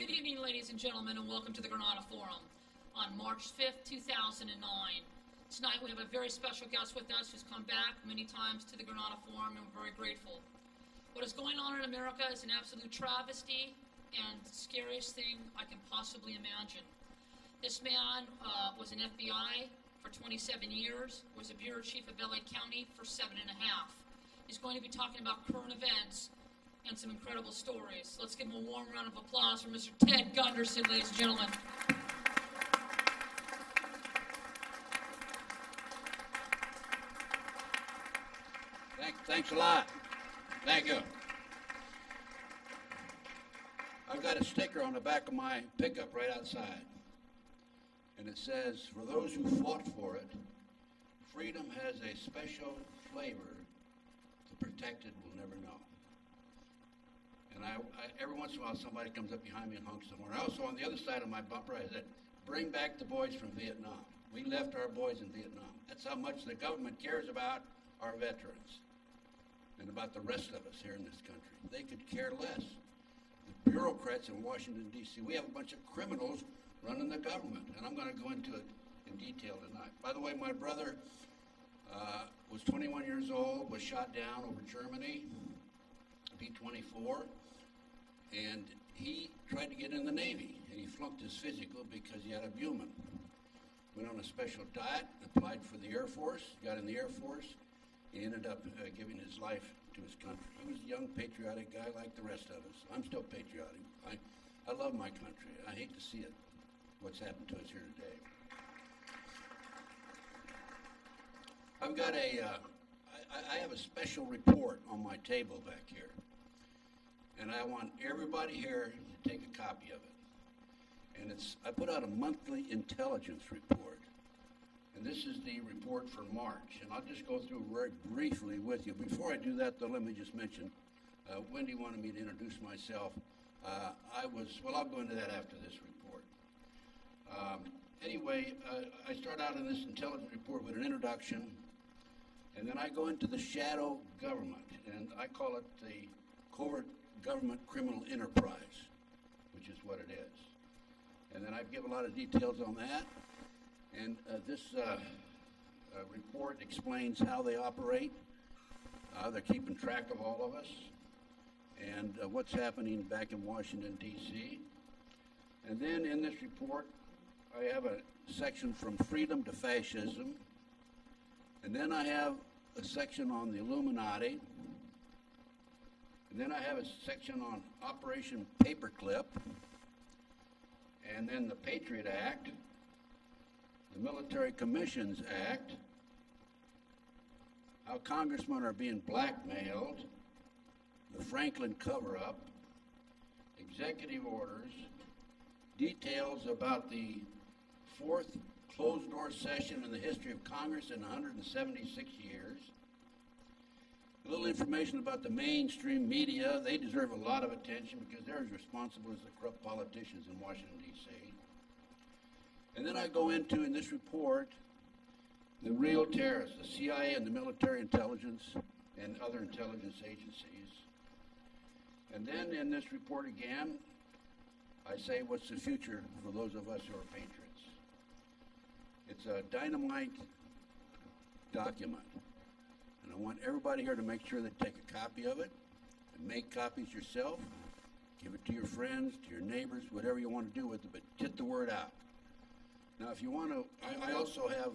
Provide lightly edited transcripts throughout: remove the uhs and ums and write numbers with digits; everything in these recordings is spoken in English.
Good evening, ladies and gentlemen, and welcome to the Granada Forum on March 5th, 2009. Tonight we have a very special guest with us who's come back many times to the Granada Forum, and we're very grateful. What is going on in America is an absolute travesty and the scariest thing I can possibly imagine. This man was an FBI for 27 years, was a bureau chief of LA County for 7.5. He's going to be talking about current events and some incredible stories. Let's give him a warm round of applause for Mr. Ted Gunderson, ladies and gentlemen. Thanks a lot. Thank you. I've got a sticker on the back of my pickup right outside. And it says, for those who fought for it, freedom has a special flavor the protected will never know. And I every once in a while somebody comes up behind me and honks the horn. Also on the other side of my bumper I said, bring back the boys from Vietnam. We left our boys in Vietnam. That's how much the government cares about our veterans and about the rest of us here in this country. They could care less. The bureaucrats in Washington, D.C., we have a bunch of criminals running the government, and I'm going to go into it in detail tonight. By the way, my brother was 21 years old, was shot down over Germany, B-24, and he tried to get in the Navy, and he flunked his physical because he had albumin. Went on a special diet, applied for the Air Force, got in the Air Force. He ended up giving his life to his country. He was a young, patriotic guy like the rest of us. I'm still patriotic. I love my country. I hate to see it, what's happened to us here today. I've got I have a special report on my table back here. And I want everybody here to take a copy of it. And I put out a monthly intelligence report. And this is the report for March. And I'll just go through very briefly with you. Before I do that, though, let me just mention, Wendy wanted me to introduce myself. I'll go into that after this report. Anyway, I start out in this intelligence report with an introduction, and then I go into the shadow government, and I call it the covert government criminal enterprise, which is what it is. And then I give a lot of details on that. And this report explains how they operate, they're keeping track of all of us, and what's happening back in Washington, D.C. And then in this report, I have a section from freedom to fascism, and then I have a section on the Illuminati, and then I have a section on Operation Paperclip, and then the Patriot Act, the Military Commissions Act, how congressmen are being blackmailed, the Franklin cover-up, executive orders, details about the fourth closed-door session in the history of Congress in 176 years, a little information about the mainstream media. They deserve a lot of attention because they're as responsible as the corrupt politicians in Washington, D.C. And then I go into, in this report, the real terrorists, the CIA and the military intelligence and other intelligence agencies. And then in this report again, I say what's the future for those of us who are patriots. It's a dynamite document. And I want everybody here to make sure they take a copy of it and make copies yourself. Give it to your friends, to your neighbors, whatever you want to do with it, but get the word out. Now, if you want to, I also have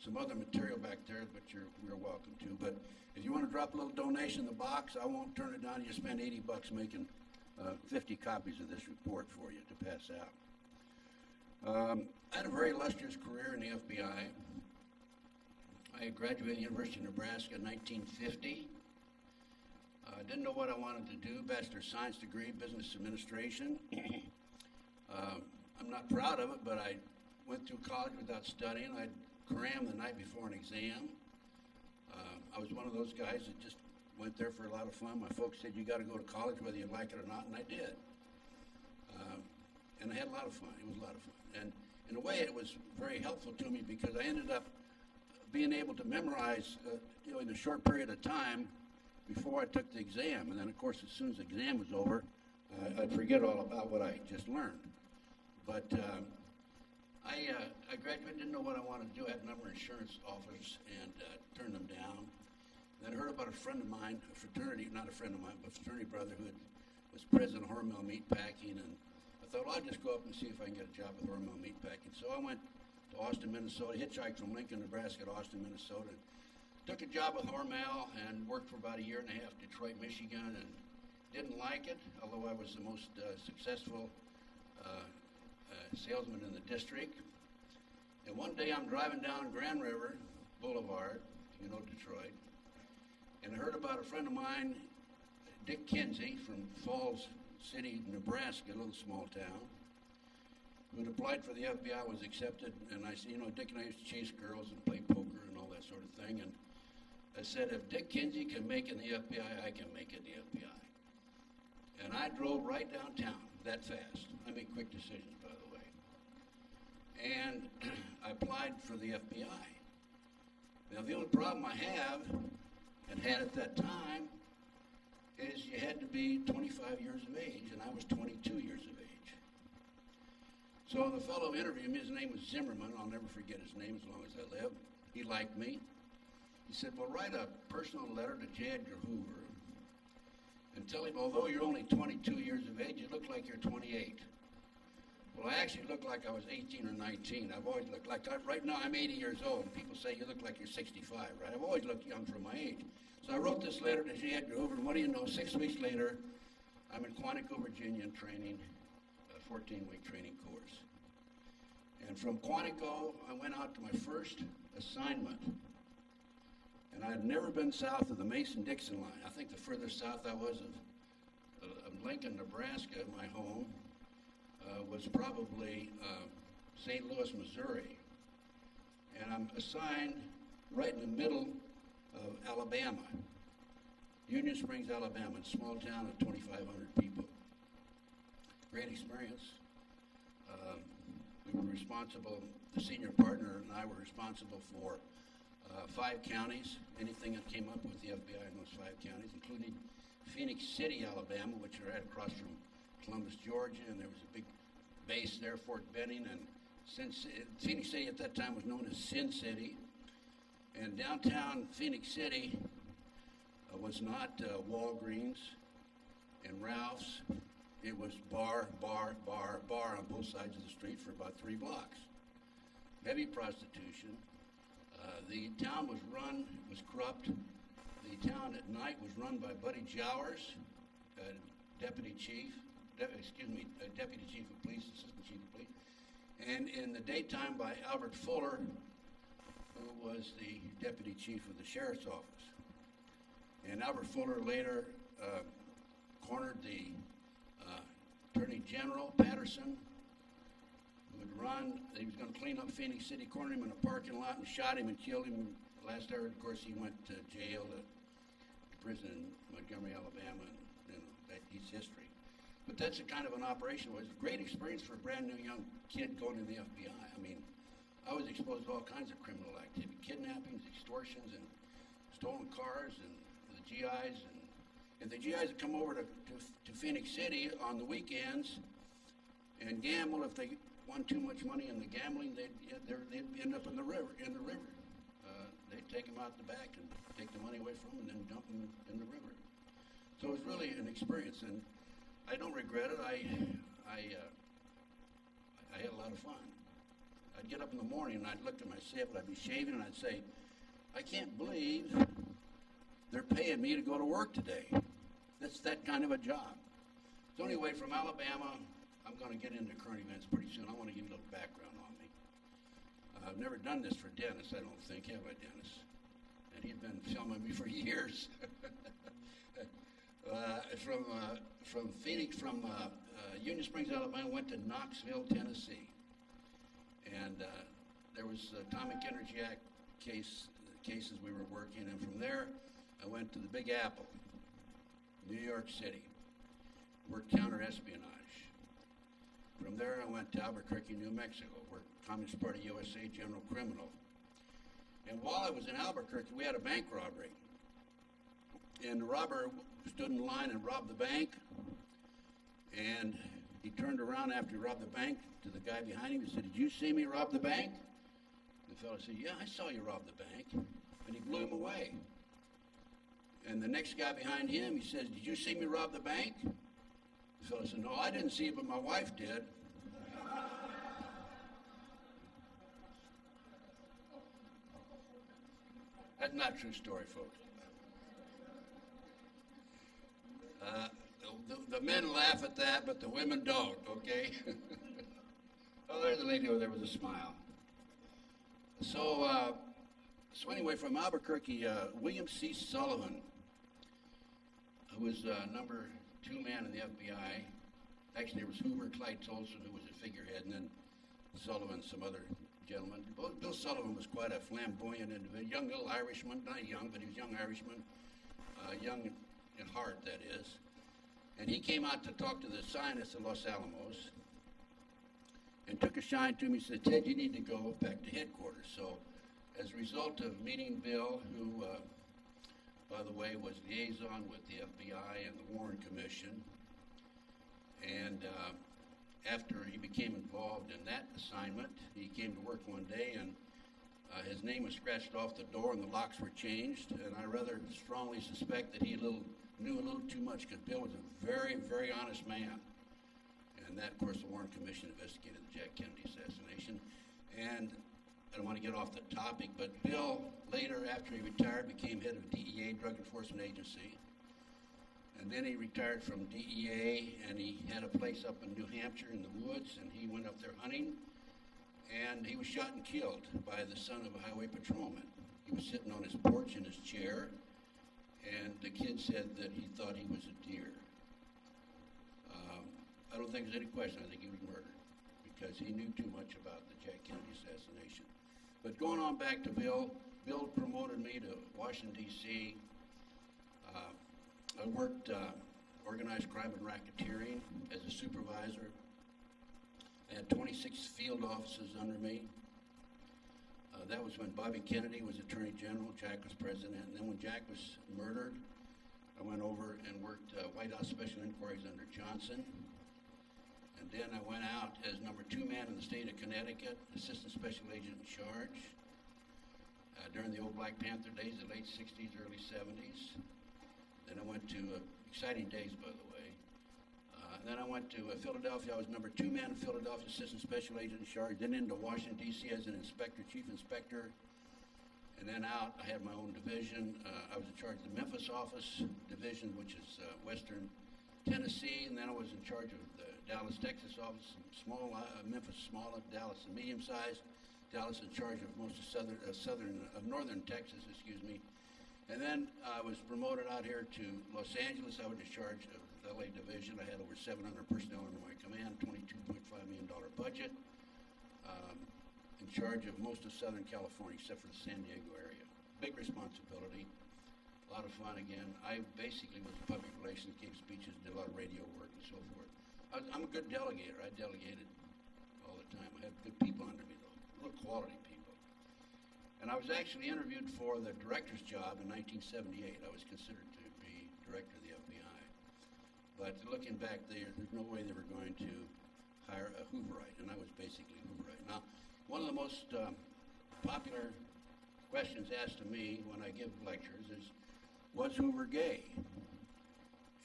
some other material back there, but you're welcome to. But if you want to drop a little donation in the box, I won't turn it down. You spend $80 making 50 copies of this report for you to pass out. I had a very illustrious career in the FBI. I graduated from the University of Nebraska in 1950. I didn't know what I wanted to do. Bachelor of Science degree, Business Administration. I'm not proud of it, but I went through college without studying. I'd cram the night before an exam. I was one of those guys that just went there for a lot of fun. My folks said, you got to go to college whether you like it or not, and I did. And I had a lot of fun. It was a lot of fun. And in a way, it was very helpful to me because I ended up being able to memorize in a short period of time before I took the exam. And then, of course, as soon as the exam was over, I'd forget all about what I just learned. But I graduated, didn't know what I wanted to do. I had a number of insurance offers and turned them down. Then I heard about a friend of mine, a fraternity, not a friend of mine, but a fraternity brother who was president of Hormel Meatpacking, and I thought, well, I'll just go up and see if I can get a job with Hormel Meatpacking. So I went to Austin, Minnesota, hitchhiked from Lincoln, Nebraska to Austin, Minnesota, took a job with Hormel and worked for about a year and a half in Detroit, Michigan, and didn't like it, although I was the most successful salesman in the district. And one day I'm driving down Grand River Boulevard, you know Detroit, and I heard about a friend of mine, Dick Kinsey from Falls City, Nebraska, a little small town, who had applied for the FBI, was accepted, and I said, you know, Dick and I used to chase girls and play poker and all that sort of thing, and I said, if Dick Kinsey can make it in the FBI, I can make it in the FBI. And I drove right downtown that fast. I make quick decisions, by the way. And I applied for the FBI. Now, the only problem I have, and had at that time, is you had to be 25 years of age, and I was 22 years of age. So the fellow interviewed me, his name was Zimmerman, I'll never forget his name as long as I live. He liked me. He said, well, write a personal letter to J. Edgar Hoover and tell him, although you're only 22 years of age, you look like you're 28. Well, I actually look like I was 18 or 19. I've always looked like, right now I'm 80 years old, and people say you look like you're 65, right? I've always looked young for my age. So I wrote this letter to J. Edgar Hoover, and what do you know, 6 weeks later, I'm in Quantico, Virginia, and training, a 14-week training course. And from Quantico, I went out to my first assignment. And I had never been south of the Mason-Dixon line. I think the furthest south I was of Lincoln, Nebraska, my home, was probably St. Louis, Missouri. And I'm assigned right in the middle of Alabama, Union Springs, Alabama, a small town of 2,500 people. Great experience. We were responsible, the senior partner and I were responsible for 5 counties, anything that came up with the FBI in those 5 counties, including Phoenix City, Alabama, which are right across from Columbus, Georgia, and there was a big base there, Fort Benning, and Phoenix City at that time was known as Sin City, and downtown Phoenix City was not Walgreens and Ralph's. It was bar on both sides of the street for about 3 blocks. Heavy prostitution. The town was corrupt. The town at night was run by Buddy Jowers, deputy chief of police, assistant chief of police, and in the daytime by Albert Fuller, who was the deputy chief of the sheriff's office. And Albert Fuller later cornered the Attorney General, Patterson, who had run. He was going to clean up Phoenix City, cornered him in a parking lot, and shot him and killed him. Last I heard, of course, he went to jail, to prison in Montgomery, Alabama, and he's history. But that's a kind of an operation. It was a great experience for a brand new young kid going to the FBI. I mean, I was exposed to all kinds of criminal activity, kidnappings, extortions, and stolen cars, and the GIs. And the GIs would come over to Phoenix City on the weekends and gamble. If they won too much money in the gambling, they'd end up in the river. They'd take them out the back and take the money away from them and then dump them in the river. So it was really an experience, and I don't regret it. I had a lot of fun. I'd get up in the morning and I'd look at myself and I'd be shaving and I'd say, I can't believe they're paying me to go to work today. That's that kind of a job. So anyway, from Alabama, I'm going to get into current events pretty soon. I want to give you a little background on me. I've never done this for Dennis, I don't think, have I, Dennis? And he's been filming me for years. From Phoenix, Union Springs, Alabama, went to Knoxville, Tennessee. And there was Atomic Energy Act cases we were working, and from there I went to the Big Apple, New York City, worked counter-espionage. From there I went to Albuquerque, New Mexico, worked Communist Party USA General Criminal. And while I was in Albuquerque, we had a bank robbery. And the robber stood in line and robbed the bank. And he turned around after he robbed the bank to the guy behind him and said, "Did you see me rob the bank?" The fellow said, "Yeah, I saw you rob the bank." And he blew him away. And the next guy behind him, he says, "Did you see me rob the bank?" The fellow said, "No, I didn't see it, but my wife did." That's not a true story, folks. The men laugh at that, but the women don't, okay? Oh, there's a lady over there with a smile. So anyway, from Albuquerque, William C. Sullivan, who was number 2 man in the FBI. Actually, there was Hoover, Clyde Tolson, who was a figurehead, and then Sullivan, some other gentlemen. Bill Sullivan was quite a flamboyant individual, young little Irishman, not young, but he was a young Irishman, young in heart, that is. And he came out to talk to the scientists at Los Alamos and took a shine to him. He said, "Ted, you need to go back to headquarters." So as a result of meeting Bill, who, by the way, was liaison with the FBI and the Warren Commission, and after he became involved in that assignment, he came to work one day and his name was scratched off the door and the locks were changed, and I rather strongly suspect that he knew a little too much, because Bill was a very, very honest man. And that, of course, the Warren Commission investigated the Jack Kennedy assassination. And I don't want to get off the topic, but Bill, later, after he retired, became head of DEA, Drug Enforcement Agency. And then he retired from DEA, and he had a place up in New Hampshire in the woods, and he went up there hunting. And he was shot and killed by the son of a highway patrolman. He was sitting on his porch in his chair, and the kid said that he thought he was a deer. I don't think there's any question. I think he was murdered because he knew too much about the Jack Kennedy assassination. But going on back to Bill, Bill promoted me to Washington, D.C. I worked organized crime and racketeering as a supervisor. I had 26 field officers under me. That was when Bobby Kennedy was Attorney General, Jack was President, and then when Jack was murdered, I went over and worked White House Special Inquiries under Johnson. And then I went out as number 2 man in the state of Connecticut, Assistant Special Agent in charge, during the old Black Panther days, the late 60s, early 70s. Then I went to exciting days, by the way. Then I went to Philadelphia. I was number 2 man in Philadelphia, Assistant Special Agent in charge. Then into Washington, D.C. as an inspector, chief inspector. And then out, I had my own division. I was in charge of the Memphis office division, which is Western Tennessee. And then I was in charge of the Dallas, Texas office, small Memphis, small, Dallas, and medium-sized. Dallas in charge of most of northern Texas, excuse me. And then I was promoted out here to Los Angeles. I was in charge of the LA division. I had over 700 personnel under my command, $22.5 million budget, in charge of most of Southern California, except for the San Diego area. Big responsibility, a lot of fun again. I basically was public relations, gave speeches, did a lot of radio work and so forth. I'm a good delegator. I delegated all the time. I had good people under me, though, real quality people. And I was actually interviewed for the director's job in 1978. I was considered to be director of the FBI. But looking back there's no way they were going to hire a Hooverite, and I was basically a Hooverite. Now, one of the most popular questions asked to me when I give lectures is, was Hoover gay?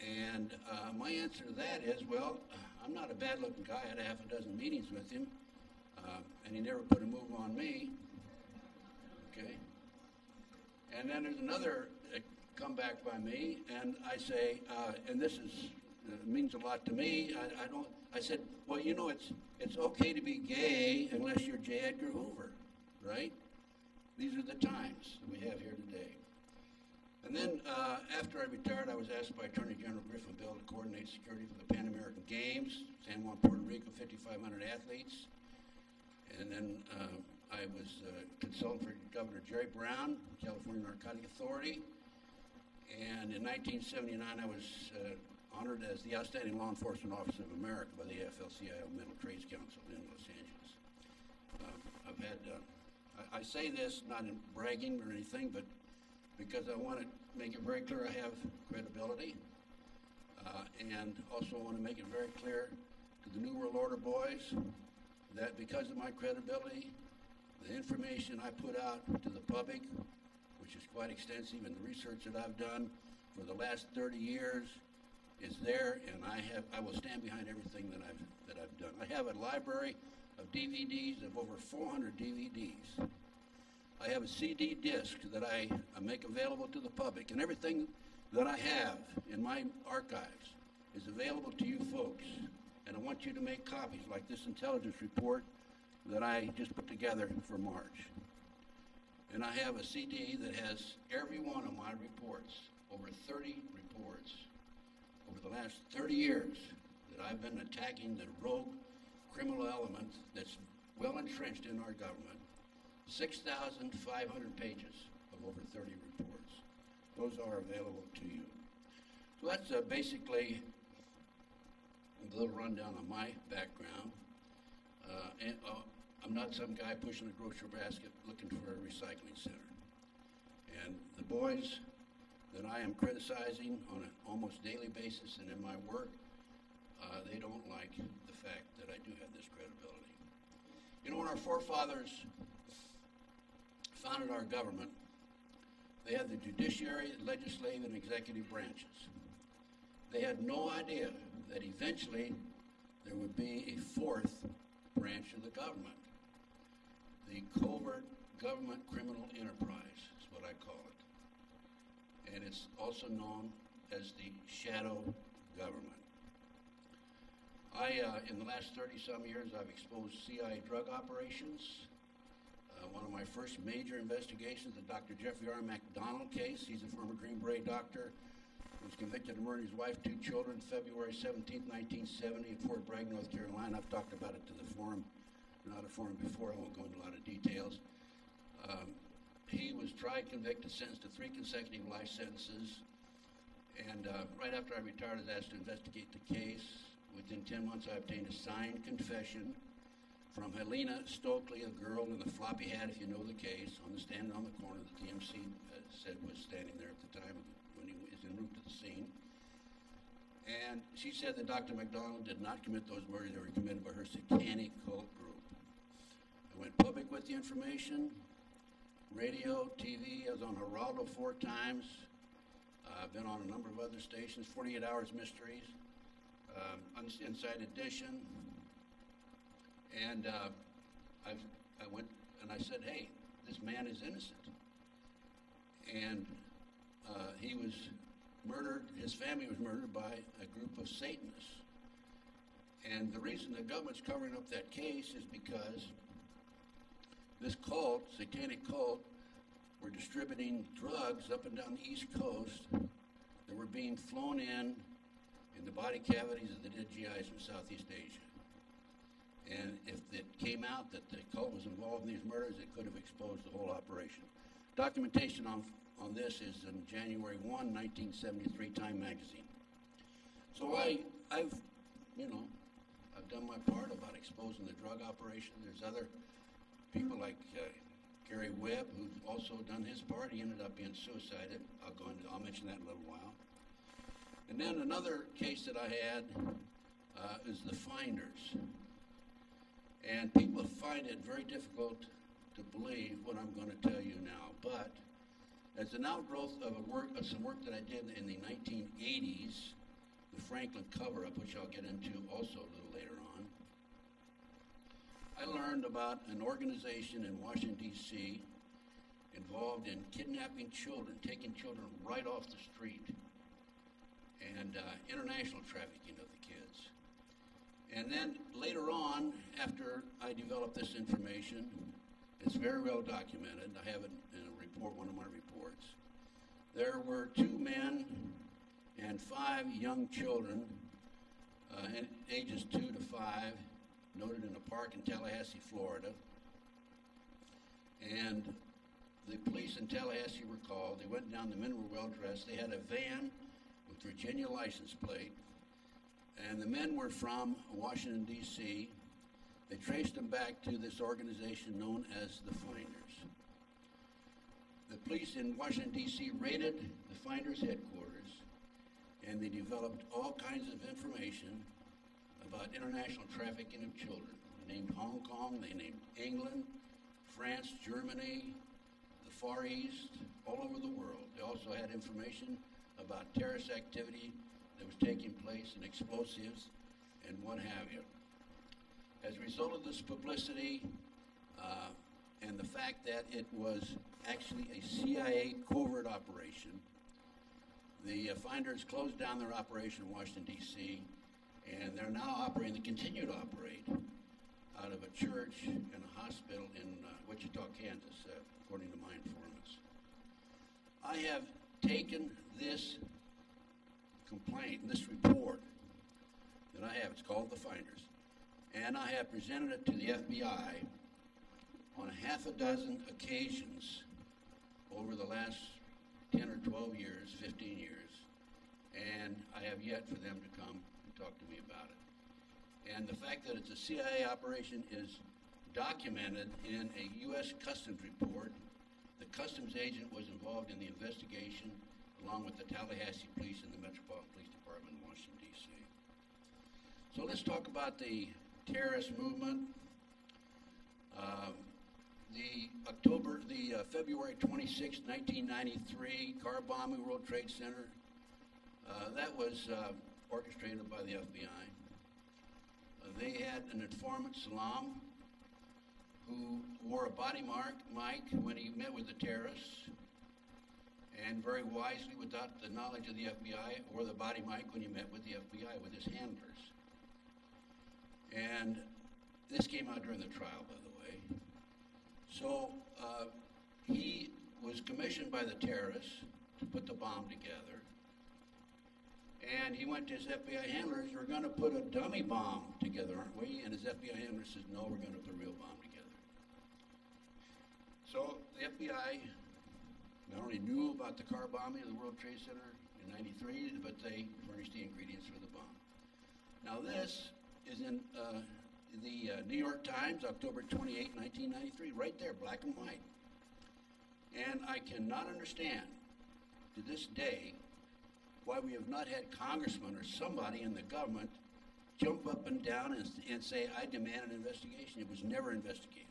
And my answer to that is, well, I'm not a bad-looking guy. I had a half a dozen meetings with him, and he never put a move on me. Okay. And then there's another comeback by me, and I say, and this means a lot to me. I said, well, you know, it's okay to be gay unless you're J. Edgar Hoover, right? These are the times that we have here today. And then after I retired, I was asked by Attorney General Griffin Bell to coordinate security for the Pan American Games, San Juan, Puerto Rico, 5,500 athletes. And then I was consultant for Governor Jerry Brown, California Narcotic Authority. And in 1979, I was honored as the Outstanding Law Enforcement Officer of America by the AFL-CIO Metal Trades Council in Los Angeles. I've had, I say this not in bragging or anything, but because I want to make it very clear I have credibility. And also want to make it very clear to the New World Order boys that because of my credibility, the information I put out to the public, which is quite extensive, and the research that I've done for the last 30 years is there, and I will stand behind everything that I've done. I have a library of DVDs of over 400 DVDs. I have a CD disc that I make available to the public, and everything that I have in my archives is available to you folks. And I want you to make copies like this intelligence report that I just put together for March. And I have a CD that has every one of my reports, over 30 reports, over the last 30 years that I've been attacking the rogue criminal element that's well entrenched in our government. 6,500 pages of over 30 reports. Those are available to you. So that's basically a little rundown on my background. I'm not some guy pushing a grocery basket looking for a recycling center. And the boys that I am criticizing on an almost daily basis and in my work, they don't like the fact that I do have this credibility. You know, when our forefathers founded our government, they had the judiciary, legislative, and executive branches. They had no idea that eventually there would be a fourth branch of the government, the covert government criminal enterprise is what I call it. And it's also known as the shadow government. In the last 30-some years, I've exposed CIA drug operations. One of my first major investigations, the Dr. Jeffrey R. McDonald case. He's a former Green Beret doctor who was convicted of murdering his wife, 2 children, February 17, 1970 at Fort Bragg, North Carolina. I've talked about it to the forum, not a forum before. I won't go into a lot of details. He was tried, convicted, sentenced to 3 consecutive life sentences. And right after I retired, I was asked to investigate the case. Within 10 months, I obtained a signed confession from Helena Stokely, a girl in the floppy hat, if you know the case, on the stand on the corner that the MC said was standing there at the time when he was en route to the scene. And she said that Dr. McDonald did not commit those murders. They were committed by her satanic cult group. I went public with the information, radio, TV. I was on Geraldo 4 times. I've been on a number of other stations, 48 Hours Mysteries, Inside Edition. And I went and I said, hey, this man is innocent. And he was murdered, his family was murdered by a group of Satanists. And the reason the government's covering up that case is because this cult, satanic cult, were distributing drugs up and down the East Coast that were being flown in the body cavities of the dead GIs from Southeast Asia. And if it came out that the cult was involved in these murders, it could have exposed the whole operation. Documentation on this is in January 1, 1973, Time magazine. So I've done my part about exposing the drug operation. There's other people like Gary Webb, who's also done his part. He ended up being suicided. I'll mention that in a little while. And then another case that I had is the Finders. And people find it very difficult to believe what I'm going to tell you now. But as an outgrowth of some work that I did in the 1980s, the Franklin cover-up, which I'll get into also a little later on, I learned about an organization in Washington, D.C. involved in kidnapping children, taking children right off the street, and international trafficking of the kids. And then later on, after I developed this information, it's very well documented. I have it in a report, one of my reports. There were 2 men and 5 young children, ages 2 to 5, noted in a park in Tallahassee, Florida. And the police in Tallahassee were called. They went down, the men were well dressed. They had a van with Virginia license plate. And the men were from Washington, D.C. They traced them back to this organization known as the Finders. The police in Washington, D.C. raided the Finders headquarters. and they developed all kinds of information about international trafficking of children. They named Hong Kong, they named England, France, Germany, the Far East, all over the world. They also had information about terrorist activity that was taking place and explosives and what have you. As a result of this publicity and the fact that it was actually a CIA covert operation, the finders closed down their operation in Washington, D.C., and they're now operating, they continue to operate out of a church and a hospital in Wichita, Kansas, according to my informants. I have taken this complaint, this report that I have, it's called The Finders, and I have presented it to the FBI on a half a dozen occasions over the last 10 or 12 years, 15 years, and I have yet for them to come and talk to me about it. And the fact that it's a CIA operation is documented in a U.S. Customs report. The customs agent was involved in the investigation, along with the Tallahassee Police and the Metropolitan Police Department in Washington, D.C. So let's talk about the terrorist movement. February 26, 1993, car bombing World Trade Center, that was orchestrated by the FBI. They had an informant, Salam, who wore a body mic when he met with the terrorists, and very wisely, without the knowledge of the FBI, wore the body mic when he met with the FBI, with his handlers. And this came out during the trial, by the way. So he was commissioned by the terrorists to put the bomb together. And he went to his FBI handlers, we're going to put a dummy bomb together, aren't we? And his FBI handler says, no, we're going to put a real bomb together. So the FBI not only knew about the car bombing of the World Trade Center in '93, but they furnished the ingredients for the bomb. Now this is in the New York Times, October 28, 1993, right there, black and white. And I cannot understand to this day why we have not had congressmen or somebody in the government jump up and down and say, I demand an investigation. It was never investigated.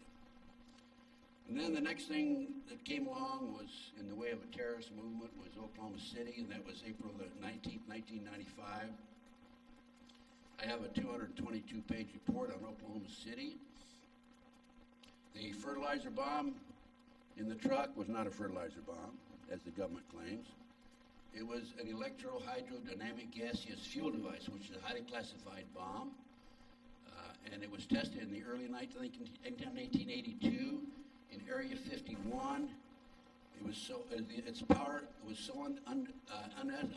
And then the next thing that came along was, in the way of a terrorist movement, was Oklahoma City, and that was April the 19th, 1995. I have a 222-page report on Oklahoma City. The fertilizer bomb in the truck was not a fertilizer bomb, as the government claims. It was an electrohydrodynamic gaseous fuel device, which is a highly classified bomb. And it was tested in the early 1982 in Area 51. It was so, its power was so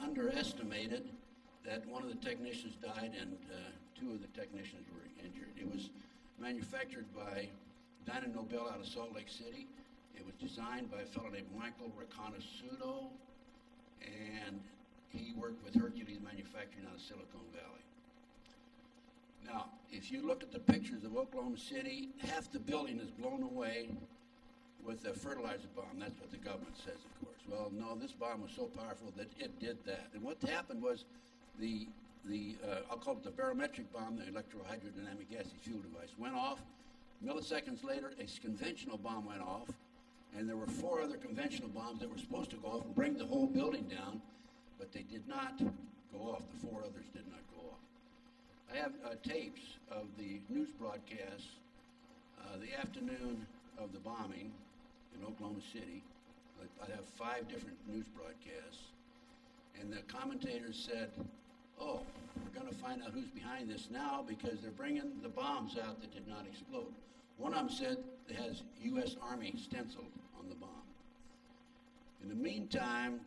underestimated that one of the technicians died and two of the technicians were injured. It was manufactured by Dyna Nobel out of Salt Lake City. It was designed by a fellow named Michael Reconasuto, and he worked with Hercules Manufacturing out of Silicon Valley. Now, if you look at the pictures of Oklahoma City, half the building is blown away with a fertilizer bomb. That's what the government says, of course. Well, no, this bomb was so powerful that it did that. And what happened was I'll call it the barometric bomb, the electrohydrodynamic gaseous fuel device, went off. Milliseconds later, a conventional bomb went off, and there were 4 other conventional bombs that were supposed to go off and bring the whole building down, but they did not go off. The 4 others did not go off. I have tapes of the news broadcasts the afternoon of the bombing in Oklahoma City. I have 5 different news broadcasts, and the commentators said, oh, we're going to find out who's behind this now because they're bringing the bombs out that did not explode. One of them said it has U.S. Army stenciled on the bomb. In the meantime,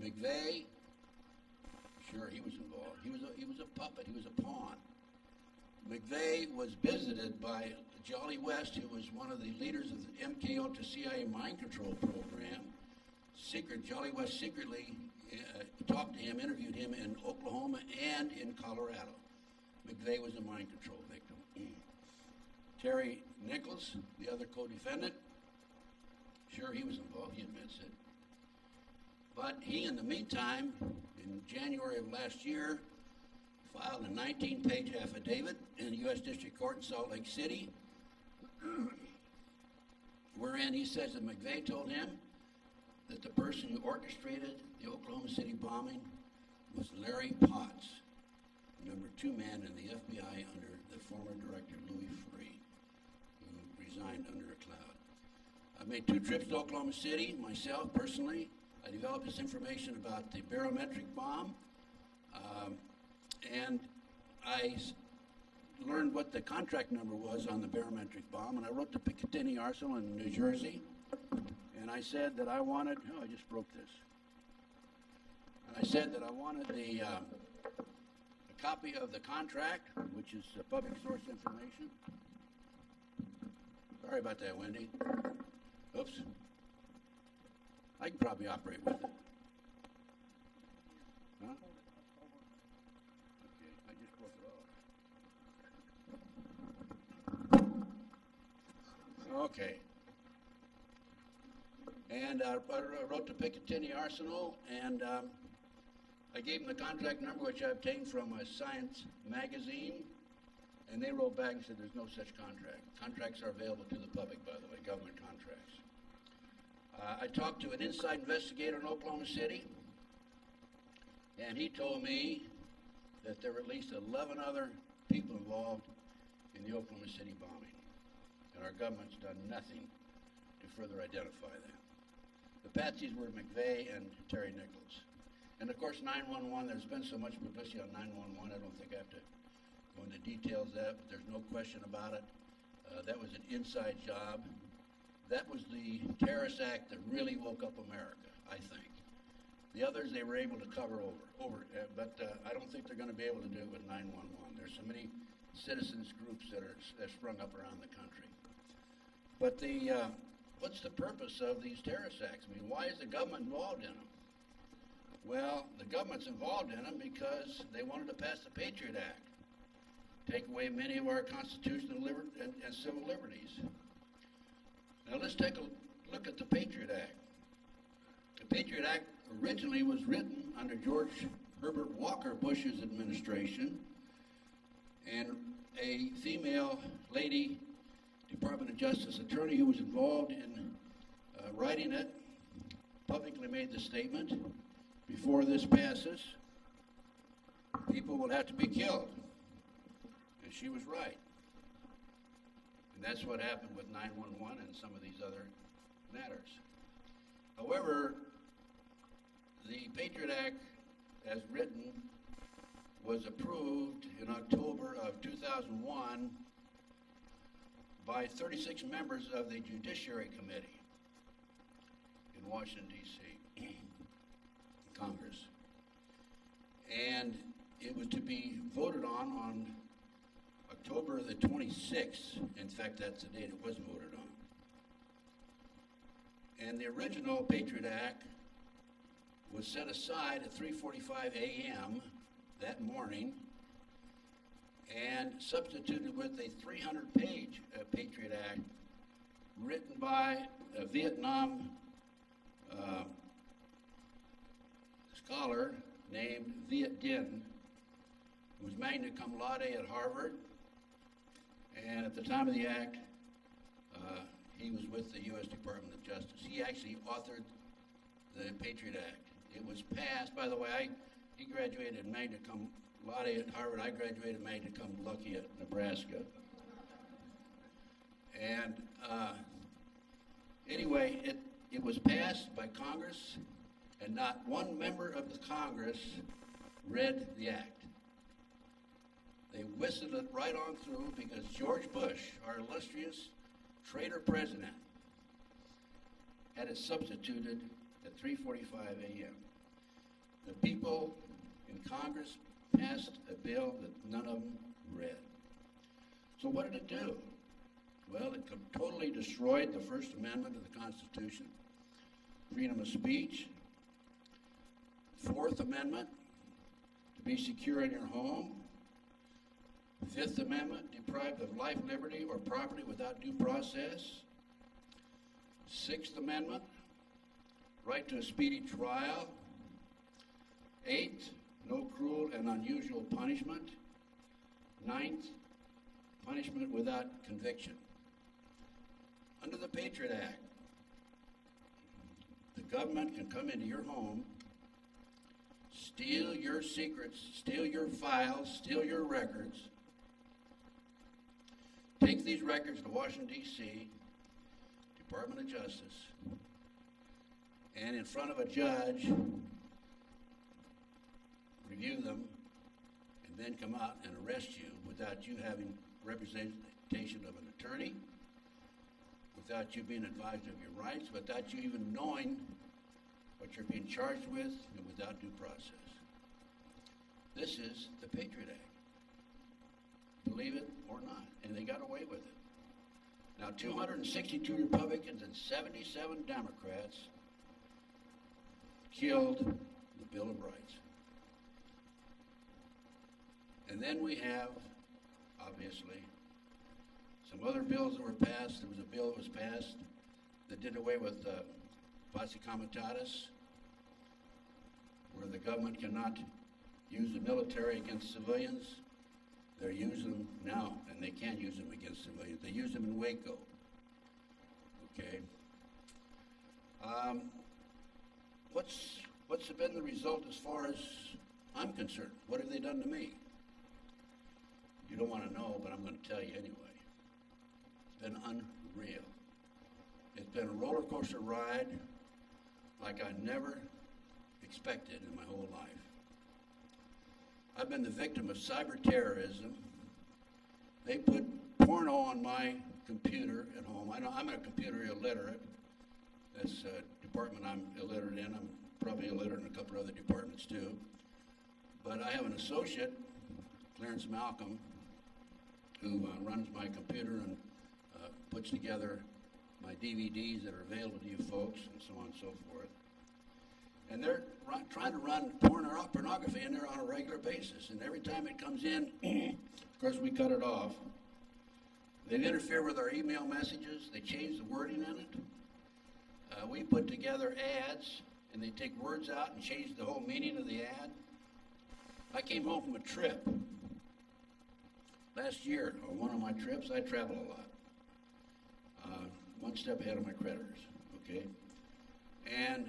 McVeigh, sure, he was involved. He was a puppet. He was a pawn. McVeigh was visited by Jolly West, who was one of the leaders of the MKO to CIA mind control program. Jolly West secretly talked to him, interviewed him in Oklahoma and in Colorado. McVeigh was a mind control victim. Terry Nichols, the other co-defendant, sure, he was involved, he admits it. But he, in the meantime, in in January of last year, filed a 19-page affidavit in the U.S. District Court in Salt Lake City, wherein he says that McVeigh told him that the person who orchestrated the Oklahoma City bombing was Larry Potts, number 2 man in the FBI under the former director Louis Freeh, who resigned under a cloud. I made 2 trips to Oklahoma City myself personally. I developed this information about the barometric bomb, and I learned what the contract number was on the barometric bomb, and I wrote to Picatinny Arsenal in New Jersey, and I said that I wanted, oh, I just broke this. And I said that I wanted a copy of the contract, which is public source information. Sorry about that, Wendy. Oops. I can probably operate with it. Huh? Okay, I just broke it off. Okay. And I wrote to Picatinny Arsenal, and I gave them the contract number, which I obtained from a Science magazine, and they wrote back and said there's no such contract. Contracts are available to the public, by the way, government contracts. I talked to an inside investigator in Oklahoma City, and he told me that there were at least 11 other people involved in the Oklahoma City bombing, and our government's done nothing to further identify them. The patsies were McVeigh and Terry Nichols. And of course, 911, there's been so much publicity on 911, I don't think I have to go into details of that, but there's no question about it. That was an inside job. That was the terrorist act that really woke up America, I think. The others they were able to cover over, but I don't think they're going to be able to do it with 911. There's so many citizens groups that are sprung up around the country. But what's the purpose of these terrorist acts? I mean, why is the government involved in them? Well, the government's involved in them because they wanted to pass the Patriot Act, take away many of our constitutional and civil liberties. Now let's take a look at the Patriot Act. The Patriot Act originally was written under George Herbert Walker Bush's administration, and a female lady Department of Justice attorney who was involved in writing it publicly made the statement, before this passes, people will have to be killed. And she was right. And that's what happened with 911 and some of these other matters. However, the Patriot Act, as written, was approved in October of 2001 by 36 members of the Judiciary Committee in Washington, D.C., Congress. And it was to be voted on October the 26th. In fact, that's the date it was voted on. And the original Patriot Act was set aside at 3:45 a.m. that morning and substituted with a 300-page Patriot Act written by a Vietnam scholar named Viet Dinh, who was magna cum laude at Harvard, and at the time of the act, he was with the U.S. Department of Justice. He actually authored the Patriot Act. It was passed, by the way, he graduated magna cum laude at Harvard. I graduated magna cum lucky at Nebraska. And anyway, it was passed by Congress, and not one member of the Congress read the act. They whistled it right on through because George Bush, our illustrious traitor president, had it substituted at 3:45 a.m. The people in Congress passed a bill that none of them read. So what did it do? Well, it totally destroyed the First Amendment of the Constitution, freedom of speech, Fourth Amendment, to be secure in your home, Fifth Amendment, deprived of life, liberty, or property without due process, Sixth Amendment, right to a speedy trial, Eighth, no cruel and unusual punishment. Ninth, punishment without conviction. Under the Patriot Act, the government can come into your home, steal your secrets, steal your files, steal your records, take these records to Washington, D.C., Department of Justice, and in front of a judge, review them, and then come out and arrest you without you having representation of an attorney, without you being advised of your rights, without you even knowing what you're being charged with, and without due process. This is the Patriot Act. Believe it or not. And they got away with it. Now, 262 Republicans and 77 Democrats killed the Bill of Rights. And then we have, obviously, some other bills that were passed. There was a bill that was passed that did away with posse comitatus, where the government cannot use the military against civilians. They're using them now, and they can use them against civilians. They use them in Waco. Okay. What's been the result as far as I'm concerned? What have they done to me? You don't want to know, but I'm going to tell you anyway. It's been unreal. It's been a roller coaster ride like I never expected in my whole life. I've been the victim of cyber terrorism. They put porno on my computer at home. I'm a computer illiterate. That's a department I'm illiterate in. I'm probably illiterate in a couple other departments too. But I have an associate, Clarence Malcolm, who runs my computer and puts together my DVDs that are available to you folks, and so on and so forth. And they're trying to run pornography in there on a regular basis. And every time it comes in, of course, we cut it off. They interfere with our email messages. They change the wording in it. We put together ads, and they take words out and change the whole meaning of the ad. I came home from a trip last year. On one of my trips, I travel a lot. One step ahead of my creditors, okay? And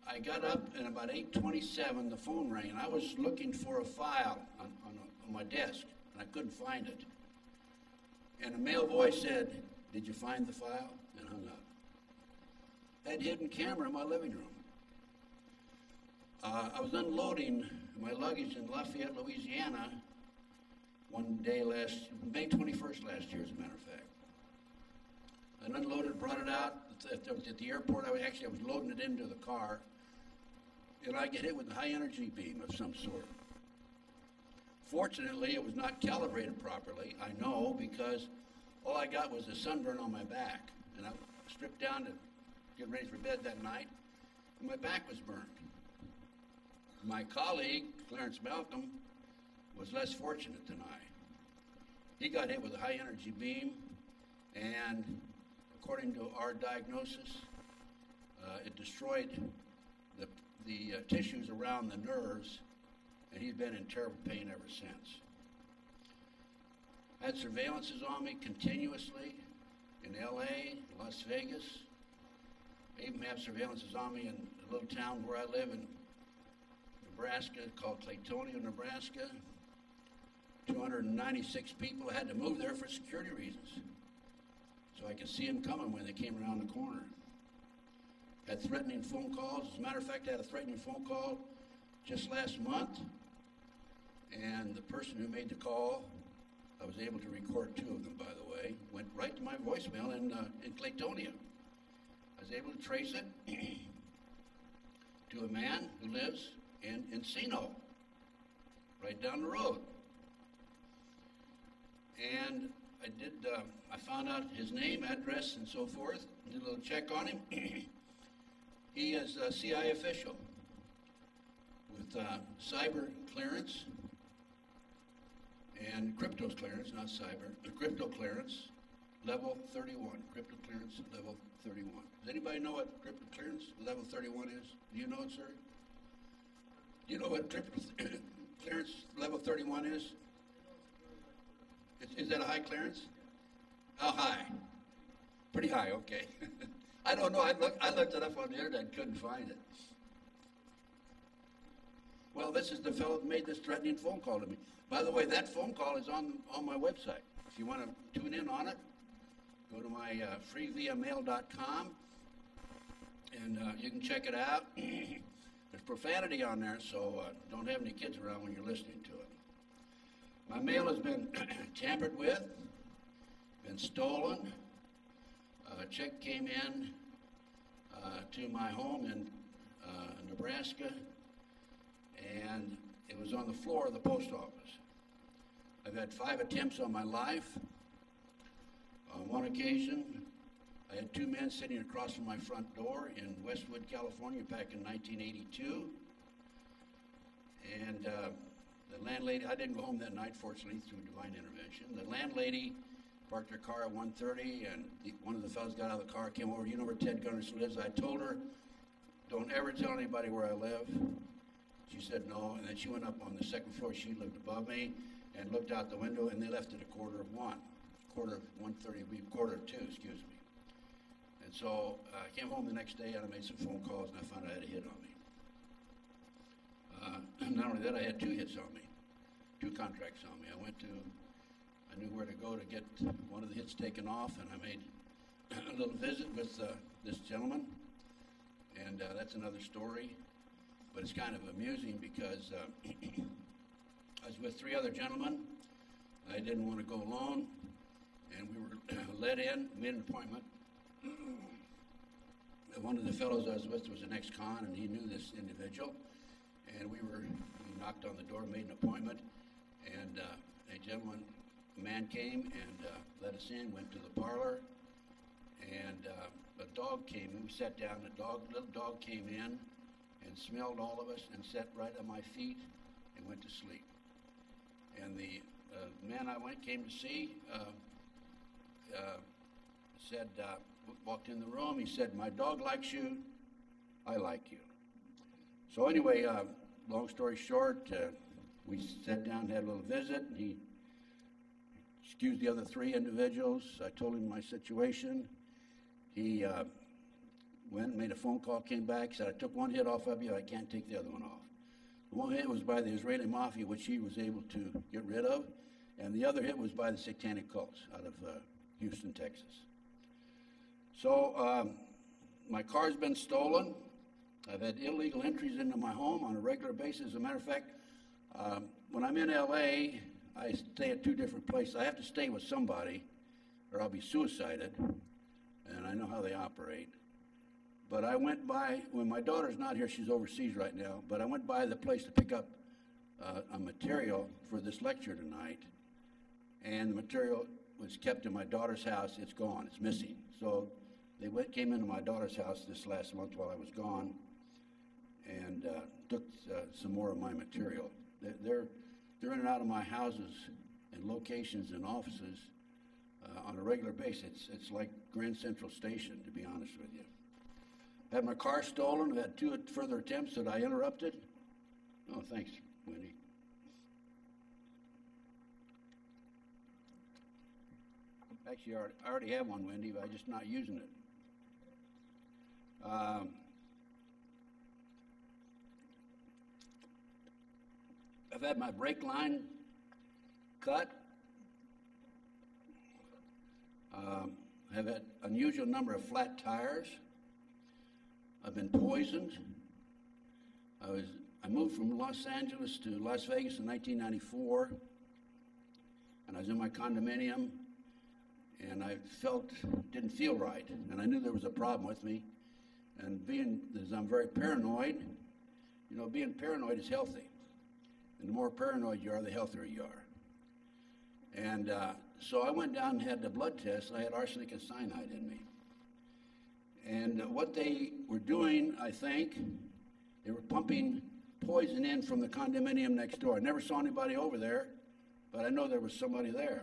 I got up, and about 8:27, the phone rang, and I was looking for a file on my desk, and I couldn't find it. And a male voice said, "Did you find the file?" and hung up. I had a hidden camera in my living room. I was unloading my luggage in Lafayette, Louisiana, one day May 21st last year, as a matter of fact. I unloaded, brought it out at the airport. I was loading it into the car, and I get hit with a high energy beam of some sort. Fortunately, it was not calibrated properly. I know, because all I got was a sunburn on my back, and I stripped down to get ready for bed that night, and my back was burned. My colleague, Clarence Malcolm, was less fortunate than I. He got hit with a high energy beam, and according to our diagnosis, it destroyed the tissues around the nerves, and he's been in terrible pain ever since. I had surveillances on me continuously in L.A., Las Vegas. I even have surveillances on me in a little town where I live in Nebraska called Claytonia, Nebraska. 296 people. I had to move there for security reasons, so I could see them coming when they came around the corner. Had threatening phone calls. As a matter of fact, I had a threatening phone call just last month, and the person who made the call, I was able to record two of them, by the way, went right to my voicemail in Claytonia. I was able to trace it to a man who lives in Encino, right down the road. And I found out his name, address, and so forth, did a little check on him. He is a CIA official with cyber clearance and crypto clearance, not cyber, crypto clearance, level 31, crypto clearance level 31. Does anybody know what crypto clearance level 31 is? Do you know it, sir? Do you know what triple clearance level 31 is? Is that a high clearance? How high? Pretty high, okay. I don't know. I looked it up on the internet and couldn't find it. Well, this is the fellow that made this threatening phone call to me. By the way, that phone call is on my website. If you want to tune in on it, go to my freeviamail.com, and you can check it out. There's profanity on there, so don't have any kids around when you're listening to it. My mail has been tampered with, been stolen. A check came in to my home in Nebraska, and it was on the floor of the post office. I've had 5 attempts on my life. On one occasion, I had 2 men sitting across from my front door in Westwood, California, back in 1982. And the landlady, I didn't go home that night, fortunately, through divine intervention. The landlady parked her car at 1:30, and one of the fellows got out of the car, came over. You know where Ted Gunderson lives? I told her, don't ever tell anybody where I live. She said no, and then she went up on the second floor. She lived above me and looked out the window, and they left at 1:15. 1:45, 1:45, excuse me. And so I came home the next day, and I made some phone calls, and I found I had a hit on me. Not only that, I had 2 hits on me, 2 contracts on me. I knew where to go to get one of the hits taken off, and I made a little visit with this gentleman, and that's another story. But it's kind of amusing because I was with 3 other gentlemen. I didn't want to go alone, and we were let in, made an appointment. One of the fellows I was with was an ex-con, and he knew this individual. And we knocked on the door, made an appointment, and a man came and let us in, went to the parlor, and a dog came in. We sat down, little dog came in and smelled all of us and sat right at my feet and went to sleep. And the man I came to see said, walked in the room, he said, my dog likes you, I like you. So anyway, long story short, we sat down, had a little visit. He excused the other 3 individuals. I told him my situation. He went and made a phone call, came back, said, I took 1 hit off of you, I can't take the other one off. The 1 hit was by the Israeli mafia, which he was able to get rid of, and the other hit was by the satanic cults out of Houston, Texas. So my car's been stolen. I've had illegal entries into my home on a regular basis. As a matter of fact, when I'm in L.A., I stay at 2 different places. I have to stay with somebody or I'll be suicided, and I know how they operate. But I went by, when my daughter's not here, she's overseas right now, but I went by the place to pick up a material for this lecture tonight, and the material was kept in my daughter's house. It's gone. It's missing. So they came into my daughter's house this last month while I was gone and took some more of my material. They're in and out of my houses and locations and offices on a regular basis. It's like Grand Central Station, to be honest with you. Had my car stolen. I've had 2 further attempts that I interrupted. Oh, thanks, Wendy. Actually, I already have one, Wendy, but I'm just not using it. I've had my brake line cut. I've had unusual number of flat tires. I've been poisoned. I moved from Los Angeles to Las Vegas in 1994, and I was in my condominium, and I didn't feel right, and I knew there was a problem with me. And as I'm very paranoid, being paranoid is healthy. And the more paranoid you are, the healthier you are. And so I went down and had the blood test. I had arsenic and cyanide in me. And what they were doing, I think, they were pumping poison in from the condominium next door. I never saw anybody over there, but I know there was somebody there.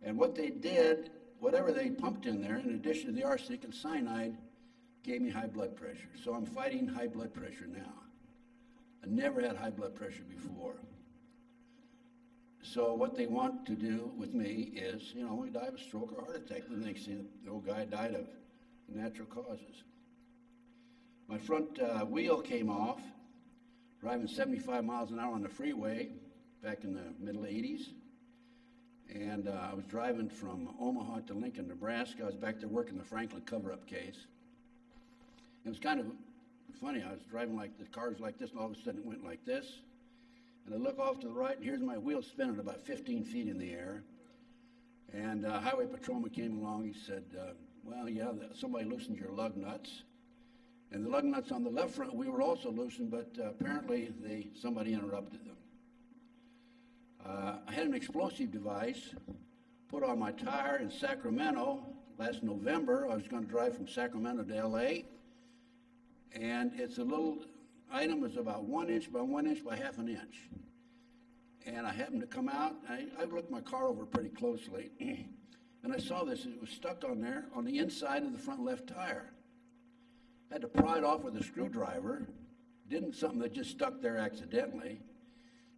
And what they did, whatever they pumped in there, in addition to the arsenic and cyanide, gave me high blood pressure. So I'm fighting high blood pressure now. I never had high blood pressure before. So what they want to do with me is, you know, we die of a stroke or heart attack. Then they see the old guy died of natural causes. My front wheel came off, driving 75 miles an hour on the freeway back in the middle 80s. And I was driving from Omaha to Lincoln, Nebraska. I was back there working the Franklin cover-up case. It was kind of funny. I was driving like the car's like this, and all of a sudden it went like this. And I look off to the right, and here's my wheel spinning about 15 feet in the air. And highway patrolman came along. He said, well, yeah, somebody loosened your lug nuts. And the lug nuts on the left front wheel were also loosened, but apparently somebody interrupted them. I had an explosive device put on my tire in Sacramento last November. I was going to drive from Sacramento to L.A., and it's a little item is about 1 inch by 1 inch by half an inch. And I happened to come out. I looked my car over pretty closely, and I saw this. It was stuck on there on the inside of the front left tire. I had to pry it off with a screwdriver. Didn't something that just stuck there accidentally.